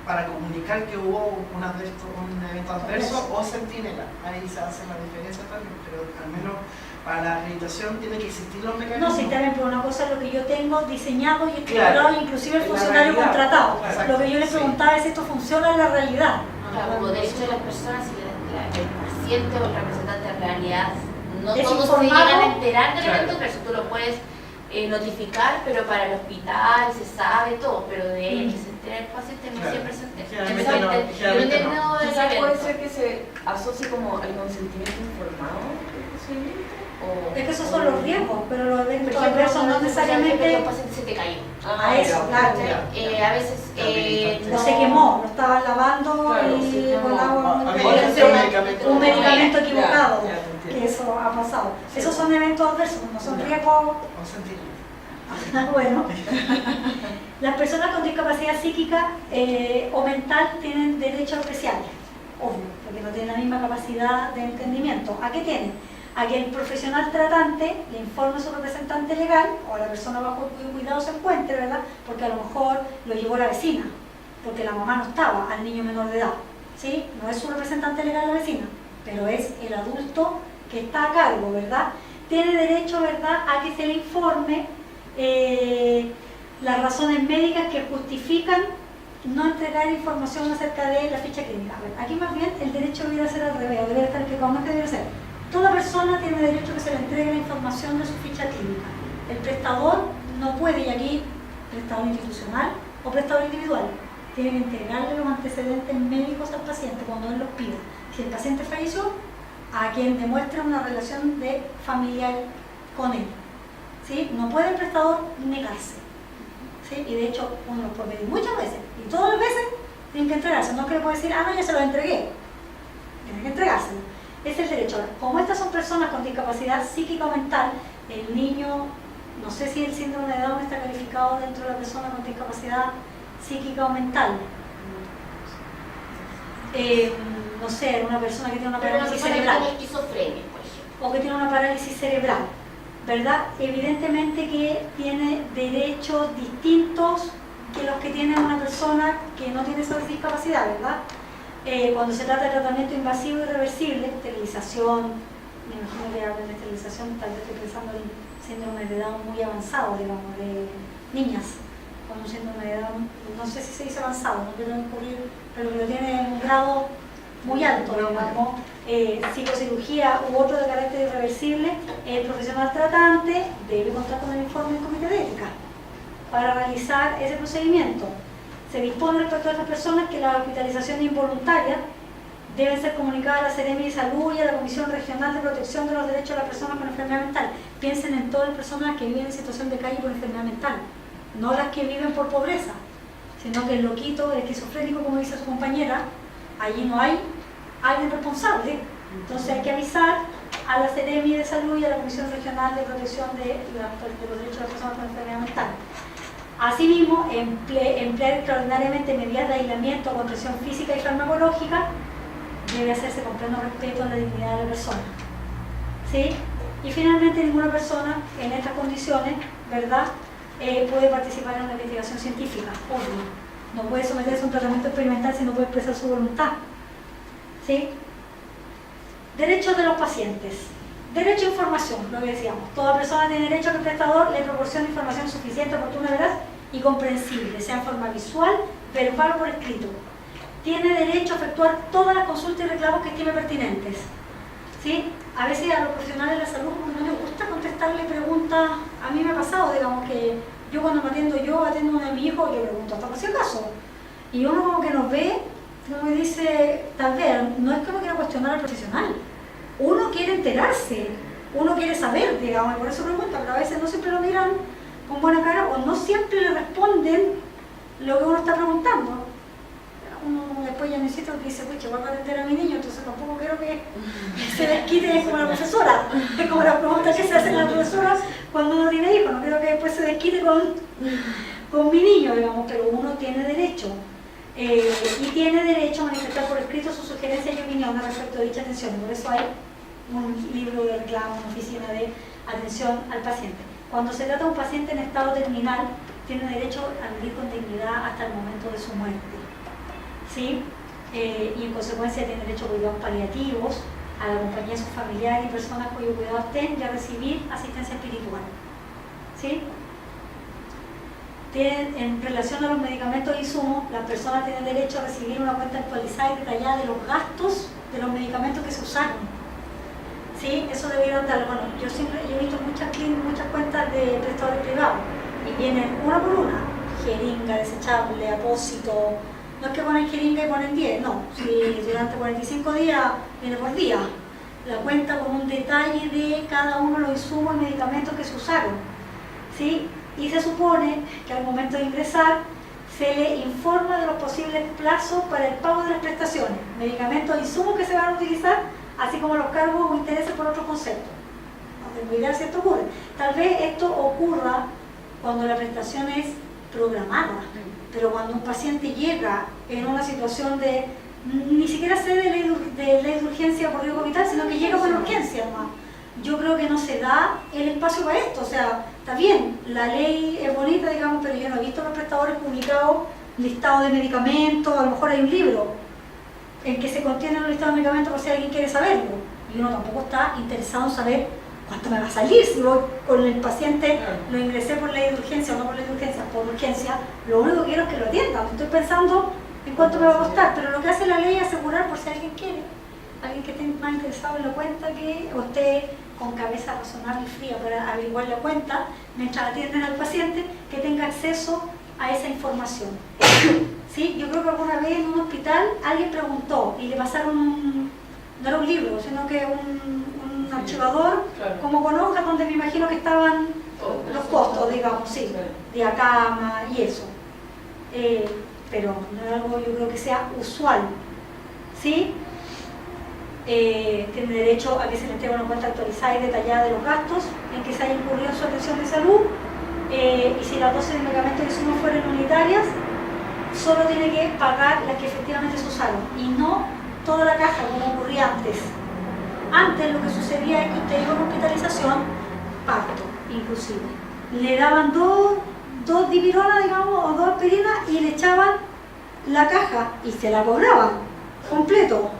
para comunicar que hubo un evento adverso o centinela. Ahí se hace la diferencia también, pero al menos para la acreditación tiene que existir los mecanismos. No, si también, pero una cosa es lo que yo tengo diseñado y estructurado, inclusive el funcionario contratado. Exacto. Lo que yo les preguntaba es si esto funciona en la realidad. Claro, como derecho de las personas, si el paciente o el representante en realidad no es todos informado, se llegan a enterar del claro, evento adverso, tú lo puedes notificar, pero para el hospital se sabe todo, pero de ahí que se entere el paciente no claro, siempre se entera. generalmente no. Quizás puede ser que se asocie como al consentimiento informado. Es que esos son los riesgos, pero los eventos Por ejemplo, adversos no que necesariamente el paciente se te cayó. a eso, claro. A veces O se quemó, lo estaban lavando Claro, y se con quemó. agua un Un medicamento equivocado, Ya, te entiendo. que eso ha pasado. Esos son eventos adversos, no son riesgos. O centinela. Bueno, las personas con discapacidad psíquica o mental tienen derechos especiales, obvio, porque no tienen la misma capacidad de entendimiento. ¿A qué tienen? A que el profesional tratante le informe a su representante legal o a la persona bajo cuyo cuidado se encuentre, ¿verdad? Porque a lo mejor lo llevó la vecina, porque la mamá no estaba, al niño menor de edad, ¿sí? No es su representante legal la vecina, pero es el adulto que está a cargo, ¿verdad? Tiene derecho, ¿verdad?, a que se le informe las razones médicas que justifican no entregar información acerca de la ficha clínica. Aquí más bien el derecho debería ser al revés, debería estar explicado, no es que debería ser. Toda persona tiene derecho a que se le entregue la información de su ficha clínica. El prestador no puede, y aquí prestador institucional o prestador individual, tiene que entregarle los antecedentes médicos al paciente cuando él los pida. Si el paciente falleció, a quien demuestre una relación de familiar con él. ¿Sí? No puede el prestador negarse. ¿sí? Y de hecho uno los puede pedir muchas veces, y todas las veces tienen que entregarse, no que le puede decir, ah, no, ya se los entregué, tienen que entregárselo. Es el derecho. Como estas son personas con discapacidad psíquica o mental, el niño, no sé si el síndrome de Down está calificado dentro de la persona con discapacidad psíquica o mental. No sé, una persona que tiene una parálisis cerebral. Pero esquizofrenia, por ejemplo. O que tiene una parálisis cerebral, ¿verdad? Evidentemente que tiene derechos distintos que los que tiene una persona que no tiene esa discapacidad, ¿verdad? Cuando se trata de tratamiento invasivo y reversible, esterilización, me imagino que hablan de esterilización, tal vez estoy pensando en síndrome de Down muy avanzado, digamos, de niñas con un síndrome de Down, no sé si se dice avanzado, no quiero incurrir, pero que lo tiene en un grado muy alto, digamos, psicocirugía u otro de carácter irreversible, el profesional tratante debe contar con el informe del comité de ética para realizar ese procedimiento. Se dispone respecto a estas personas que las hospitalizaciones involuntarias deben ser comunicadas a la Seremi de Salud y a la Comisión Regional de Protección de los Derechos de las Personas con Enfermedad Mental. Piensen en todas las personas que viven en situación de calle por enfermedad mental, no las que viven por pobreza, sino que el loquito, el esquizofrénico, como dice su compañera, allí no hay alguien responsable. Entonces hay que avisar a la Seremi de Salud y a la Comisión Regional de Protección de los Derechos de las Personas con Enfermedad Mental. Asimismo, emplear extraordinariamente medidas de aislamiento o contención física y farmacológica debe hacerse con pleno respeto a la dignidad de la persona. ¿Sí? Y finalmente, ninguna persona en estas condiciones, ¿verdad?, puede participar en una investigación científica, obvio. No puede someterse a un tratamiento experimental si no puede expresar su voluntad. ¿Sí? Derechos de los pacientes. Derecho a información, lo que decíamos. Toda persona tiene derecho a que el prestador le proporcione información suficiente, oportuna, veraz y comprensible, sea en forma visual, verbal o por escrito. Tiene derecho a efectuar todas las consultas y reclamos que estime pertinentes. ¿Sí? A veces a los profesionales de la salud no les gusta contestarle preguntas. A mí me ha pasado, digamos, que yo cuando me atiendo a uno de mis hijos, yo pregunto hasta por si acaso. Y uno como que nos ve, como dice, tal vez, no es que uno quiera cuestionar al profesional. Uno quiere enterarse, uno quiere saber, digamos, y por eso pregunta, pero a veces no siempre lo miran con buena cara o no siempre le responden lo que uno está preguntando. Uno después ya necesita que dice, pues, vuelvo a atender a mi niño, entonces tampoco quiero que se desquite como la profesora, es como la pregunta que se hacen las profesoras cuando uno tiene hijos, no quiero que después se desquite con mi niño, digamos, pero uno tiene derecho. Y tiene derecho a manifestar por escrito sus sugerencias y opiniones respecto de dicha atención. Por eso hay un libro de reclamo, una oficina de atención al paciente. Cuando se trata de un paciente en estado terminal, tiene derecho a vivir con dignidad hasta el momento de su muerte. ¿Sí? Y en consecuencia tiene derecho a cuidados paliativos, a la compañía de sus familiares y personas cuyo cuidado estén y a recibir asistencia espiritual. ¿Sí? En relación a los medicamentos e insumos, las personas tienen derecho a recibir una cuenta actualizada y detallada de los gastos de los medicamentos que se usaron. ¿Sí? Eso debieron dar. Bueno, yo he visto muchas cuentas de prestadores privados y vienen una por una: jeringa, desechable, apósito. No es que ponen jeringa y ponen 10, no. Si durante 45 días viene por día. La cuenta con un detalle de cada uno de los insumos y medicamentos que se usaron. ¿Sí? Y se supone que al momento de ingresar se le informa de los posibles plazos para el pago de las prestaciones, medicamentos e insumos que se van a utilizar, así como los cargos o intereses por otros conceptos. No tengo idea si esto ocurre. Tal vez esto ocurra cuando la prestación es programada, pero cuando un paciente llega en una situación de ni siquiera sé de ley de urgencia por riesgo vital, sino que llega por urgencia nomás. Yo creo que no se da el espacio para esto, o sea, está bien, la ley es bonita, digamos, pero yo no he visto los prestadores publicados listados de medicamentos. A lo mejor hay un libro en que se contiene los listados de medicamentos por si alguien quiere saberlo, y uno tampoco está interesado en saber cuánto me va a salir si voy con el paciente, lo ingresé por ley de urgencia o no por ley de urgencia, por urgencia. Lo único que quiero es que lo atiendan, estoy pensando en cuánto me va a costar, pero lo que hace la ley es asegurar, por si alguien quiere, alguien que esté más interesado en la cuenta, que esté con cabeza razonable y fría para averiguar la cuenta mientras atienden al paciente, que tenga acceso a esa información. ¿Sí? Yo creo que alguna vez en un hospital alguien preguntó y le pasaron no era un libro, sino que un archivador, claro, como con hojas donde me imagino que estaban los costos, digamos, sí, de cama y eso. Pero no es algo, yo creo que sea usual, ¿sí? Tiene derecho a que se le entregue una cuenta actualizada y detallada de los gastos en que se haya incurrido en su atención de salud, y si las dosis de medicamentos que suman fueran unitarias, solo tiene que pagar las que efectivamente se usaron y no toda la caja como ocurría antes. Antes lo que sucedía es que usted iba a una hospitalización, parto inclusive, le daban dos dipironas, digamos, o 2 aspirinas y le echaban la caja y se la cobraban completo.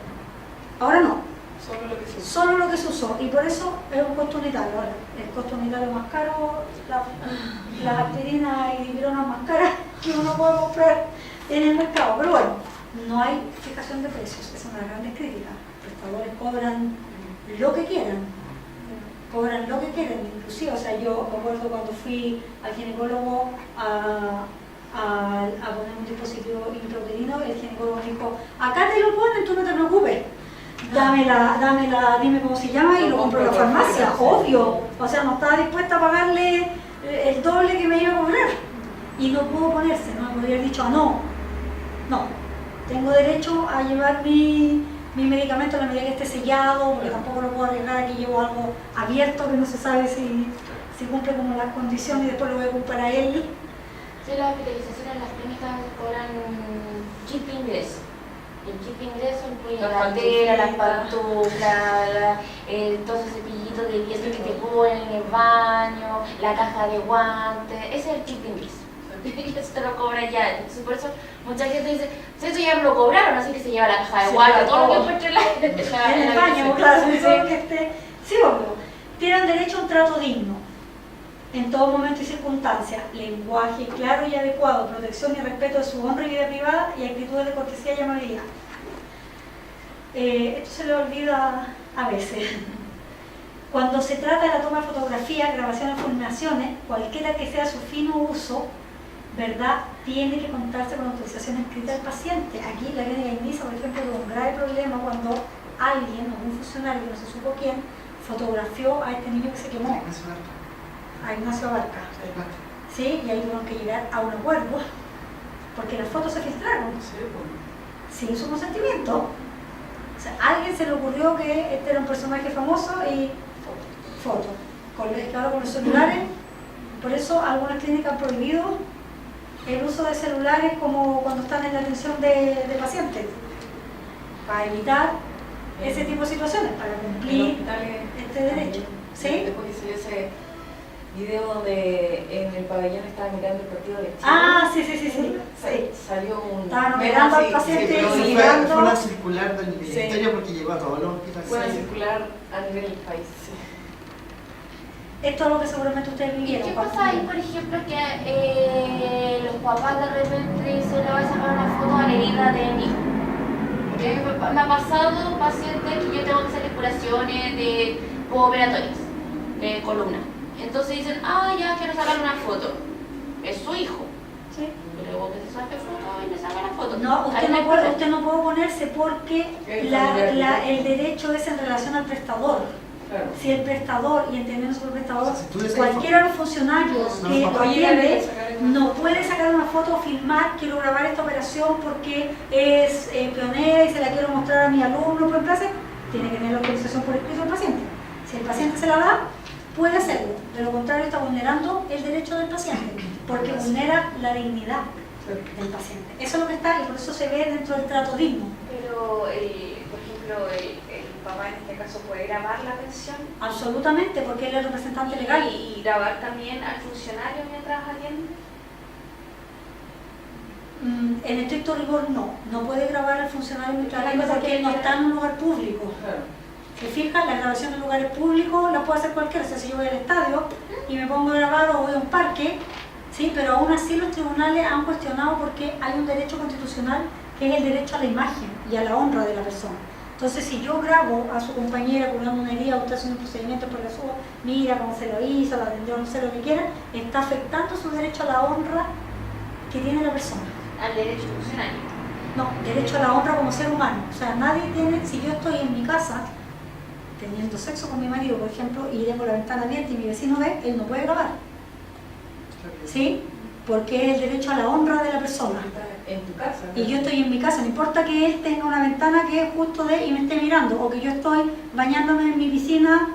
Ahora no, solo lo que se usó, y por eso es un costo unitario. Ahora, el costo unitario más caro, las aspirinas y dipironas más caras que uno puede comprar en el mercado. Pero bueno, no hay fijación de precios, esa es una gran crítica. Los prestadores cobran lo que quieran, inclusive, o sea, yo me acuerdo cuando fui al ginecólogo a poner un dispositivo intrauterino, el ginecólogo me dijo, acá te lo ponen, tú no te preocupes, dime cómo se llama y lo compro en la farmacia, obvio, o sea, no estaba dispuesta a pagarle el doble que me iba a cobrar, y no pudo ponerse, no me podría haber dicho, no, tengo derecho a llevar mi medicamento a la medida que esté sellado, porque tampoco lo puedo arriesgar, aquí llevo algo abierto que no se sabe si cumple como las condiciones y después lo voy a ocupar a él. Sí, las hospitalizaciones en las clínicas cobran chip de ingreso. El chip de ingreso incluye la cartera, las pantuflas, todos esos cepillitos de dientes que te ponen en el baño, la caja de guantes, ese es el chip de ingreso. Y eso te lo cobran ya. Entonces por eso mucha gente dice, si eso ya me lo cobraron, así que se lleva la caja de guantes, todo lo que encuentre en el baño, claro, sí, obvio. Tienen derecho a un trato digno en todo momento y circunstancia, lenguaje claro y adecuado, protección y respeto de su honra y vida privada y actitudes de cortesía y amabilidad. Esto se le olvida a veces. Cuando se trata de la toma de fotografías, grabaciones, filmaciones, cualquiera que sea su fino uso, ¿verdad?, tiene que contarse con autorización escrita del paciente. Aquí la clínica Indisa, por ejemplo, tuvo un grave problema cuando alguien, o un funcionario, no se supo quién, fotografió a este niño que se quemó. A Ignacio Abarca. Sí, y ahí tuvieron que llegar a un acuerdo porque las fotos se filtraron sin su consentimiento. O sea, a alguien se le ocurrió que este era un personaje famoso y fotos. Claro, con los celulares, por eso algunas clínicas han prohibido el uso de celulares como cuando están en la atención de pacientes, para evitar ese tipo de situaciones, para cumplir este derecho. ¿Sí? Después que salió ese video donde en el pabellón estaba mirando el partido de Chile. Ah, sí. Salió un... Estaban mirando al paciente y fue una circular del ministerio porque llegó a todos los hospitales. Fue una circular a nivel del país, sí. Esto es lo que seguramente ustedes ¿Y vivieron. qué pasa ahí, por ejemplo, que los papás de repente se le va a sacar una foto a la herida del hijo? Me ha pasado pacientes que yo tengo que hacer curaciones de operatorias, de columna. Entonces dicen, ya quiero sacarle una foto. Es su hijo. Sí. Luego que se saque foto y le saca la foto. No, usted no puede oponerse porque el derecho es en relación al prestador. Claro. Si el prestador, y entendiendo por prestador, O sea, si tú deseas cualquiera de los funcionarios que atiende no puede sacar una foto o filmar, quiero grabar esta operación porque es pionera y se la quiero mostrar a mi alumno por clase, tiene que tener la autorización por escrito del paciente. Si el paciente se la da, puede hacerlo. De lo contrario, está vulnerando el derecho del paciente, porque vulnera la dignidad del paciente. Eso es lo que está, y por eso se ve dentro del trato digno. Pero, por ejemplo, el papá en este caso puede grabar la pensión. Absolutamente, porque él es el representante legal. Y grabar también al funcionario mientras atiende. En estricto rigor no puede grabar al funcionario mientras atiende porque él no está en un lugar público. Se fijan, la grabación en lugares públicos la puede hacer cualquiera. O sea, si yo voy al estadio y me pongo a grabar o voy a un parque, sí, pero aún así los tribunales han cuestionado porque hay un derecho constitucional que es el derecho a la imagen y a la honra de la persona. Entonces, si yo grabo a su compañera curando una herida o está haciendo un procedimiento por la suba, mira cómo se lo hizo, la atendió, no sé lo que quiera, está afectando su derecho a la honra que tiene la persona. Al derecho funcionario. No, derecho a la honra como ser humano. O sea, nadie tiene, si yo estoy en mi casa teniendo sexo con mi marido, por ejemplo, y tengo la ventana abierta y mi vecino ve, él no puede grabar. ¿sí? Porque es el derecho a la honra de la persona. En tu casa. Y yo estoy en mi casa, no importa que él tenga una ventana que es justo de y me esté mirando, o que yo estoy bañándome en mi piscina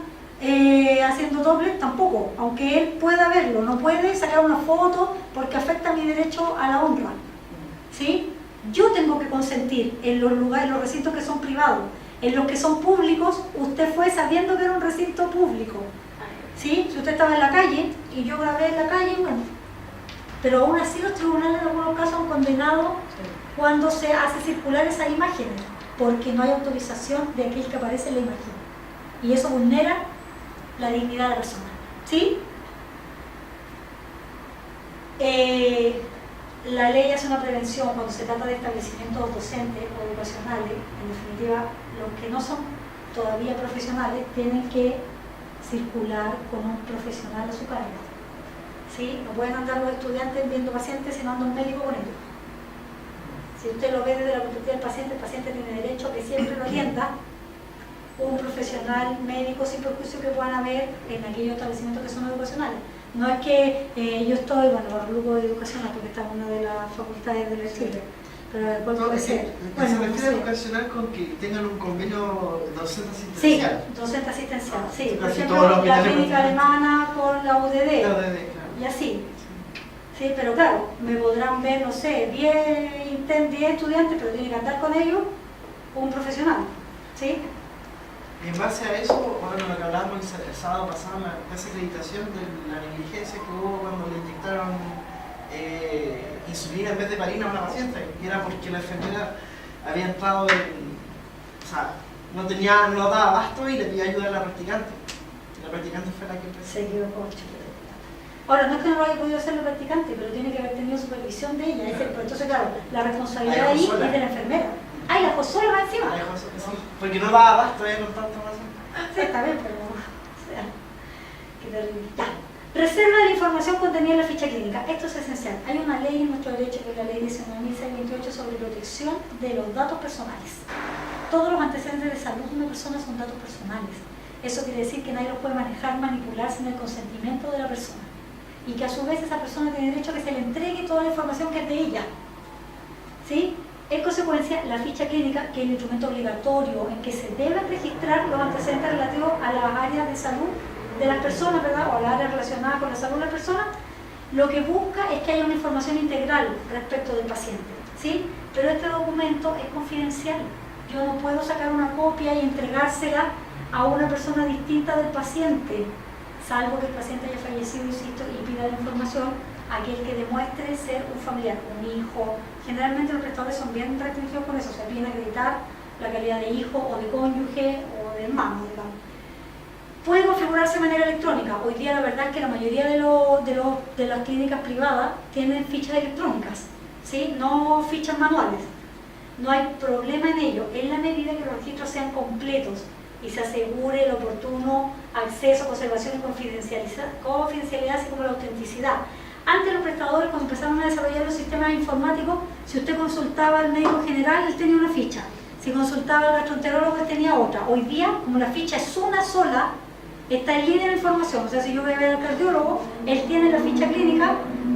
haciendo doble, tampoco, aunque él pueda verlo, no puede sacar una foto porque afecta mi derecho a la honra, ¿sí? Yo tengo que consentir en los lugares, en los recintos que son privados. En los que son públicos, usted fue sabiendo que era un recinto público, ¿sí? Si usted estaba en la calle y yo grabé en la calle, bueno, pero aún así los tribunales en algunos casos han condenado cuando se hace circular esas imágenes, porque no hay autorización de aquel que aparece en la imagen. Y eso vulnera la dignidad de la persona, ¿sí? La ley hace una prevención cuando se trata de establecimientos docentes o educacionales. En definitiva, los que no son todavía profesionales tienen que circular con un profesional a su cargo, ¿sí? No pueden andar los estudiantes viendo pacientes si no anda un médico con ellos. Si usted lo ve desde la perspectiva del paciente, el paciente tiene derecho a que siempre lo atienda un profesional médico sin perjuicio que puedan haber en aquellos establecimientos que son educacionales. No es que yo estoy, bueno, para el grupo de educacional, porque está en una de las facultades de la Chile, pero ¿cuál puede ser? Bueno, se refiere no sé. educacional con que tengan un convenio docente asistencial. Sí, docente asistencial, sí. Por Casi ejemplo, todos los la hospitales clínica funcionan. alemana con la UDD, Claro, claro. y así. Sí, pero claro, me podrán ver, no sé, 10 estudiantes, pero tiene que andar con ellos un profesional, ¿sí? En base a eso, bueno, lo que hablábamos el sábado pasado, esa acreditación de la negligencia que hubo cuando le inyectaron insulina en vez de heparina a una paciente, y era porque la enfermera había entrado o sea, no daba abasto y le pidió ayuda a la practicante. Y la practicante fue la que empezó. Se equivocó, chico. Ahora, no es que no lo haya podido hacer la practicante, pero tiene que haber tenido supervisión de ella. Entonces, claro, la responsabilidad ahí es de la enfermera. ¡Ay, la dejó sola más encima! La dejó sola, sí, porque no daba abasto con tanta paciente. Sí, está bien, pero... O sea, qué terrible. Ya. Reserva de la información contenida en la ficha clínica. Esto es esencial. Hay una ley en nuestro derecho, que es la ley 19.628 sobre protección de los datos personales. Todos los antecedentes de salud de una persona son datos personales. Eso quiere decir que nadie los puede manejar, manipular sin el consentimiento de la persona. Y que a su vez esa persona tiene derecho a que se le entregue toda la información que es de ella. ¿Sí? En consecuencia, la ficha clínica, que es el instrumento obligatorio en que se deben registrar los antecedentes relativos a las áreas de salud de las personas, ¿verdad? O a las áreas relacionadas con la salud de las personas, lo que busca es que haya una información integral respecto del paciente, ¿sí? Pero este documento es confidencial. Yo no puedo sacar una copia y entregársela a una persona distinta del paciente, salvo que el paciente haya fallecido, insisto, y pida la información a aquel que demuestre ser un familiar, un hijo. Generalmente los prestadores son bien restringidos con eso, o sea, piden acreditar la calidad de hijo o de cónyuge o de hermano, digamos. Puede configurarse de manera electrónica. Hoy día la verdad es que la mayoría de las clínicas privadas tienen fichas electrónicas, ¿sí? No fichas manuales. No hay problema en ello, en la medida que los registros sean completos y se asegure el oportuno acceso, conservación y confidencialidad, así como la autenticidad. Antes los prestadores, cuando empezaron a desarrollar los sistemas informáticos, si usted consultaba al médico general, él tenía una ficha. Si consultaba al gastroenterólogo, él tenía otra. Hoy día, como la ficha es una sola, está en línea la información. O sea, si yo voy a ver al cardiólogo, él tiene la ficha clínica,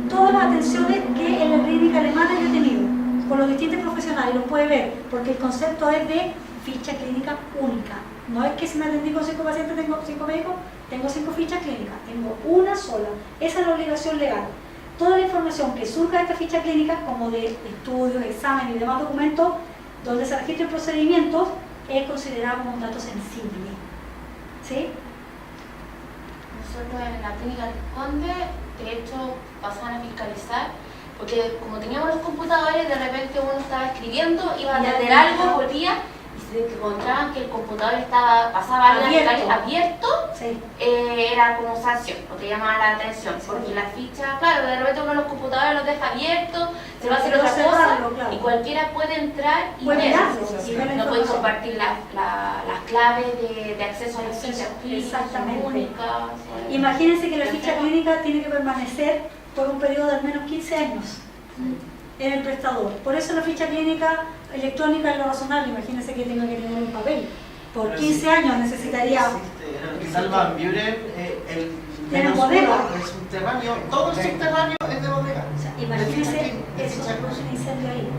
todas las atenciones que en la clínica alemana yo he tenido, con los distintos profesionales, los puede ver, porque el concepto es de ficha clínica única. No es que si me atendí con 5 pacientes, tengo 5 médicos, tengo 5 fichas clínicas, tengo una sola. Esa es la obligación legal. Toda la información que surja de esta ficha clínica, como de estudios, exámenes y demás documentos, donde se registren procedimientos, es considerado como un dato sensible. ¿Sí? Nosotros en la clínica del Conde, de hecho, pasaban a fiscalizar, porque como teníamos los computadores, de repente uno estaba escribiendo, iba a atender algo, volvía, y se encontraban que el computador pasaba abierto, Sí. era como sanción, porque llamaba la atención, porque la ficha, claro, de repente uno de los computadores los deja abiertos, se va a hacer otra cosa, claro. y cualquiera puede entrar y Puede ver. mirarlo, y ver la No puede información. compartir las claves de acceso a las fichas clínicas, Exactamente. únicas. Imagínense que la ficha clínica tiene que permanecer por un periodo de al menos 15 años en el prestador. Por eso la ficha clínica electrónica es lo razonable. Imagínense que tenga que tener un papel. Por Pero 15 años necesitaría... En el hospital Van Buren, el tienen menos bodega. uno, el subterráneo, todo el subterráneo es de bodega. O sea, imagínense, eso se produce un incendio ahí.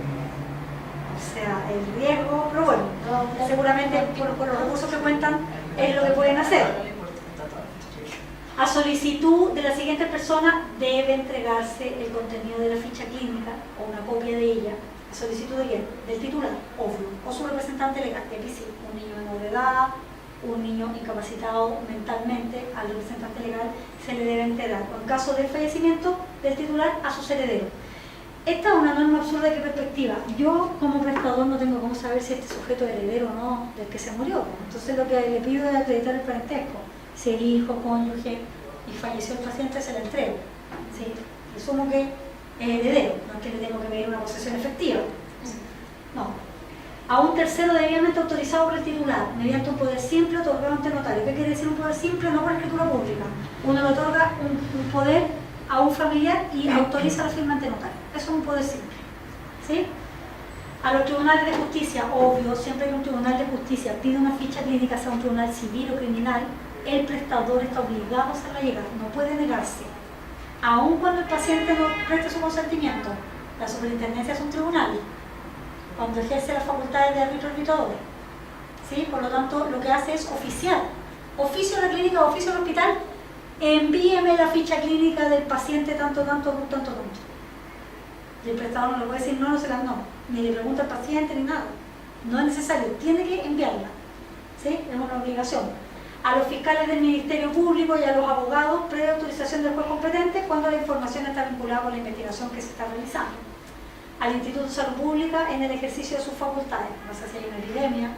O sea, el riesgo, pero bueno, seguramente por los recursos que cuentan es lo que pueden hacer. A solicitud de la siguiente persona debe entregarse el contenido de la ficha clínica o una copia de ella. ¿A solicitud de quién? Del titular, obvio, o su representante legal, que es decir, un niño menor de edad, un niño incapacitado mentalmente, al representante legal se le debe enterar, o en caso de fallecimiento del titular, a sus herederos. Esta es una norma absurda. ¿De qué perspectiva? Yo como prestador no tengo cómo saber si este sujeto es heredero o no del que se murió. Entonces lo que le pido es acreditar el parentesco. Si el hijo, cónyuge y falleció el paciente, se le entrego. ¿Sí? Presumo que es heredero, no es que le tengo que pedir una posesión efectiva. No. A un tercero debidamente autorizado por el titular, mediante un poder simple otorgado ante notario. ¿Qué quiere decir un poder simple? No por escritura pública. Uno le otorga un poder a un familiar y autoriza la firma ante notario. Eso es un poder simple. ¿Sí? A los tribunales de justicia, obvio, siempre que un tribunal de justicia pide una ficha clínica, sea un tribunal civil o criminal, el prestador está obligado a hacerla llegar, no puede negarse. Aun cuando el paciente no preste su consentimiento, la superintendencia es un tribunal, cuando ejerce las facultades de árbitro arbitrador. ¿Sí? Por lo tanto, lo que hace es oficiar. Oficio de la clínica o oficio del hospital, envíeme la ficha clínica del paciente tanto. Y el prestador no le puede decir no se la no, ni le pregunta al paciente ni nada. No es necesario, tiene que enviarla. ¿Sí? Es una obligación. A los fiscales del Ministerio Público y a los abogados, previa autorización del juez competente cuando la información está vinculada con la investigación que se está realizando. Al Instituto de Salud Pública en el ejercicio de sus facultades. No sé si hay una epidemia,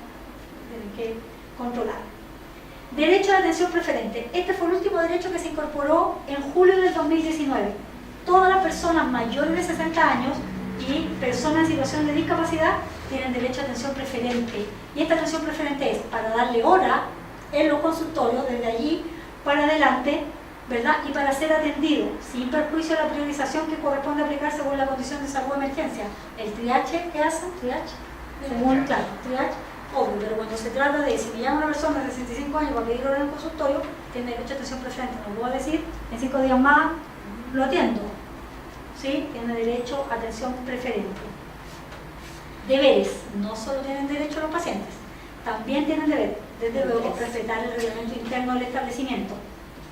tienen que controlar. Derecho de atención preferente. Este fue el último derecho que se incorporó en julio del 2019. Todas las personas mayores de 60 años y personas en situación de discapacidad tienen derecho a atención preferente. Y esta atención preferente es para darle hora en los consultorios, desde allí para adelante, ¿verdad? Y para ser atendido, sin perjuicio de la priorización que corresponde aplicar según la condición de salud de emergencia. El triaje, ¿qué hacen? Triaje, según, claro, triaje, obvio, pero cuando se trata de, si me llama una persona de 65 años para pedir hora en el consultorio, tiene derecho a atención preferente. No puedo decir, en 5 días más lo atiendo. ¿Sí? Tiene derecho a atención preferente. Deberes. No solo tienen derecho los pacientes, también tienen deberes. Desde luego, respetar el reglamento interno del establecimiento.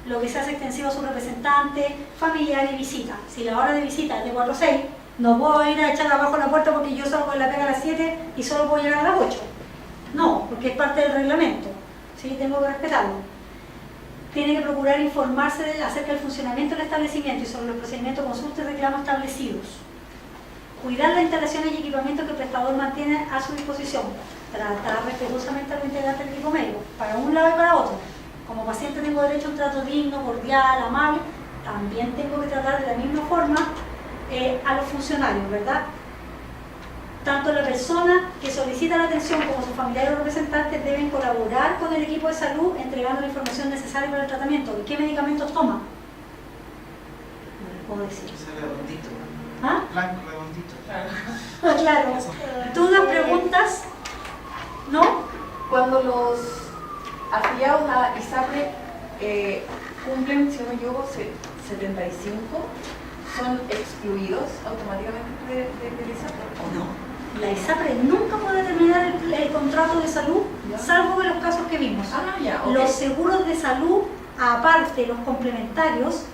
Lo que se hace extensivo a su representante, familiar y visita. Si la hora de visita es de 4 a 6, no puedo ir a echar abajo la puerta porque yo salgo de la pega a las 7 y solo puedo llegar a las 8. No, porque es parte del reglamento. ¿Sí? Tengo que respetarlo. Tiene que procurar informarse acerca del funcionamiento del establecimiento y sobre los procedimientos de consulta y reclamos establecidos. Cuidar las instalaciones y equipamientos que el prestador mantiene a su disposición. Tratar respetuosamente a los integrantes del equipo médico, para un lado y para otro. Como paciente tengo derecho a un trato digno, cordial, amable, también tengo que tratar de la misma forma a los funcionarios, ¿verdad? Tanto la persona que solicita la atención como sus familiares o representantes deben colaborar con el equipo de salud entregando la información necesaria para el tratamiento. ¿Y qué medicamentos toma? No les puedo decir. Ese redondito. ¿Ah? Blanco redondito. Claro. ¿Dudas, preguntas? ¿No? Cuando los afiliados a ISAPRE cumplen, si no me equivoco, 75, ¿son excluidos automáticamente de ISAPRE o no? La ISAPRE nunca puede terminar el contrato de salud, ¿Ya? salvo en los casos que vimos. Ah, ya, ok. Los seguros de salud, aparte los complementarios,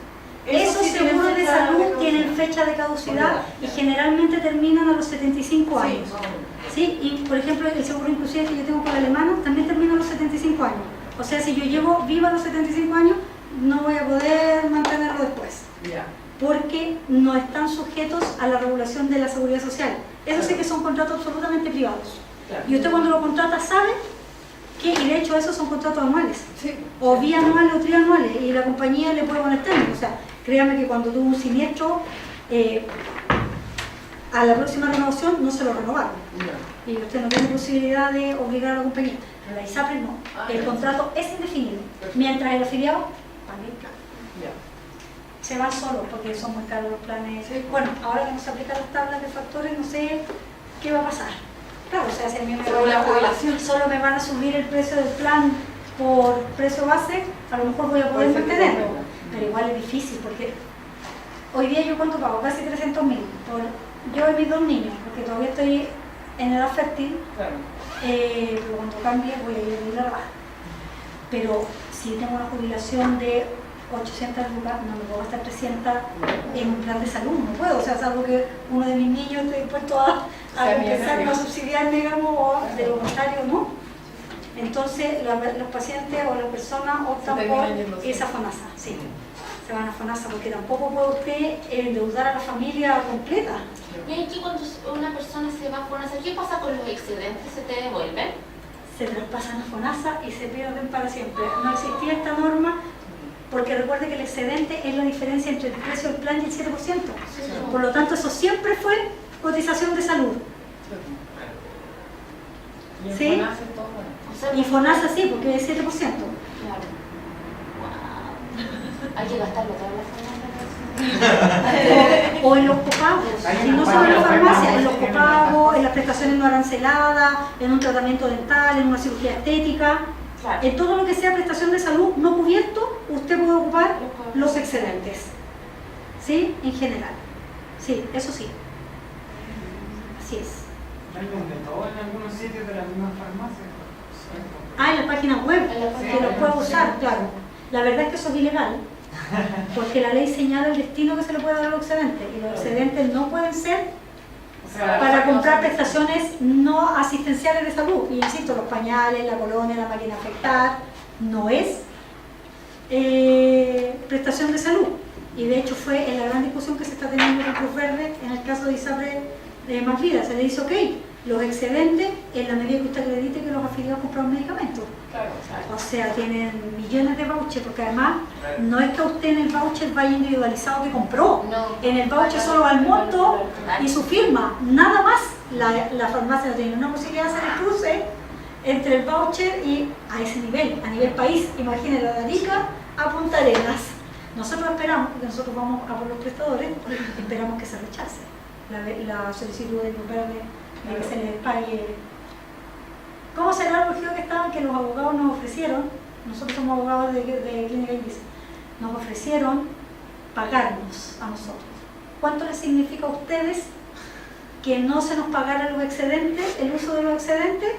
esos sí tienen seguros de fecha salud de tienen fecha de caducidad Caducidad, y ya. generalmente terminan a los 75 Sí, años. no. ¿Sí? Y por ejemplo, el seguro inclusive que yo tengo con la alemana también termina a los 75 años. O sea, si yo llevo viva a los 75 años, no voy a poder mantenerlo después. Ya. Porque no están sujetos a la regulación de la seguridad social. Eso sí que son contratos absolutamente privados. Claro. Y usted cuando lo contrata sabe que, y de hecho esos son contratos anuales, Sí. o bianuales o trianuales, y la compañía le puede poner términos. O sea, créame que cuando tuvo un siniestro, a la próxima renovación no se lo renovaron. Ya. Y usted no tiene posibilidad de obligar a la compañía. Pero la ISAPRE no. Ah, El ya. contrato es indefinido. Perfecto. Mientras el afiliado pague plata. Ya. Se van solos porque son muy caros los planes. Sí. Bueno, ahora que no se aplican las tablas de factores, no sé qué va a pasar. Claro, o sea, si a mí me Sobre la jubilación. solo me van a subir el precio del plan por precio base, a lo mejor voy a poder mantenerlo. pero igual es difícil porque hoy día yo cuánto pago, casi 300.000 por yo y mis 2 niños, porque todavía estoy en edad fértil, Claro. pero cuando cambie voy a ir a la baja. Pero si tengo una jubilación de 800 lucas, no me puedo gastar 300 en un plan de salud, no puedo, o sea, salvo que uno de mis niños esté dispuesto a empezar a subsidiarme, digamos, o de lo contrario, ¿no? Entonces los pacientes o las personas optan por esa FONASA, sí, se van a FONASA porque tampoco puede usted endeudar a la familia completa. Y aquí cuando una persona se va a FONASA, ¿qué pasa con los excedentes? ¿Se te devuelven? Se traspasan a FONASA y se pierden para siempre. No existía esta norma porque recuerde que el excedente es la diferencia entre el precio del plan y el 7%. Por lo tanto, eso siempre fue cotización de salud. Y en ¿Sí? FONASA todo, bueno. O sea, Y FONASA sí, porque es 7%. Claro. Wow. Hay que gastarlo todas las FONASA. O en los copagos, y no solo en la farmacia, en los copagos, en las prestaciones no aranceladas, en un tratamiento dental, en una cirugía estética. Claro. En todo lo que sea prestación de salud no cubierto, usted puede ocupar los excedentes. ¿Sí? En general. Sí, eso sí. Así es. Venden de todo en algunos sitios de la misma farmacia. Ah, en la página web, En la página que lo web, puede sí. usar, claro. La verdad es que eso es ilegal, porque la ley señala el destino que se le puede dar a los excedentes, y los excedentes no pueden ser O sea, para comprar prestaciones no asistenciales de salud. Y insisto, los pañales, la colonia, la máquina de afectar, no es prestación de salud. Y de hecho fue en la gran discusión que se está teniendo con Cruz Verde en el caso de ISAPRE de Más Vida. Se le dice, ok, los excedentes en la medida que usted acredite que los afiliados compraron medicamentos. Claro, claro. O sea, tienen millones de vouchers, porque además no es que usted en el voucher vaya individualizado que compró. No. En el voucher solo va el monto y su firma, nada más. La farmacia no tiene una posibilidad de hacer el cruce entre el voucher y a ese nivel, a nivel país. Imagínense, de Arica a Punta Arenas. Nosotros esperamos, porque nosotros vamos a por los prestadores, esperamos que se rechace la solicitud de que se les pague. ¿Cómo será el objeto que estaban que los abogados nos ofrecieron? Nosotros somos abogados de Clínica Ibis. Nos ofrecieron pagarnos a nosotros. ¿Cuánto les significa a ustedes que no se nos pagara los excedentes, el uso de los excedentes?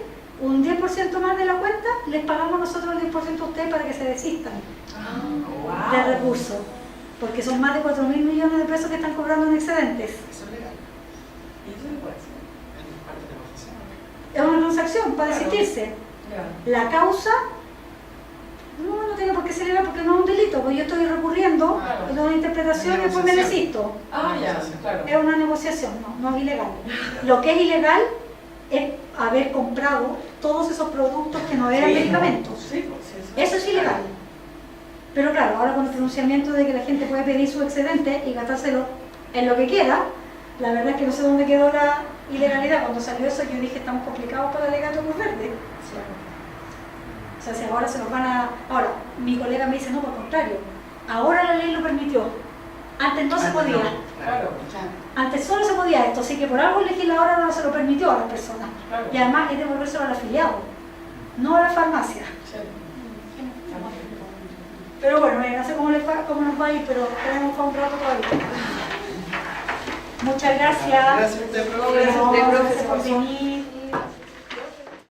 Un 10% más de la cuenta, les pagamos nosotros el 10% a ustedes para que se desistan de recursos. Porque son más de 4.000 millones de pesos que están cobrando en excedentes. Eso es legal. ¿Y eso se puede hacer? En parte de la oficina. Es una transacción para desistirse. Claro. La causa no tiene por qué ser legal porque no es un delito, porque yo estoy recurriendo Claro. a una interpretación y después me desisto. Ah, ya, claro. Es una negociación, no es ilegal. Lo que es ilegal es haber comprado todos esos productos que no eran Sí, medicamentos. Sí, pues sí, Eso es ilegal. Pero claro, ahora con el pronunciamiento de que la gente puede pedir su excedente y gastárselo en lo que quiera, la verdad es que no sé dónde quedó la ilegalidad. Cuando salió eso yo dije, estamos complicados para el alegato Cruz Verde. O sea, si ahora se nos van a... Ahora, mi colega me dice, no, por contrario, ahora la ley lo permitió. Antes no se podía. Claro, Antes solo se podía esto, así que por algo el legislador no se lo permitió a las personas. claro. Y además es devolvérselo al afiliado, no a la farmacia. Sí. Pero bueno, no sé cómo nos va a ir, pero tenemos para un rato todavía. Muchas gracias. Gracias a usted, profe. Gracias a usted, profe. Gracias por venir.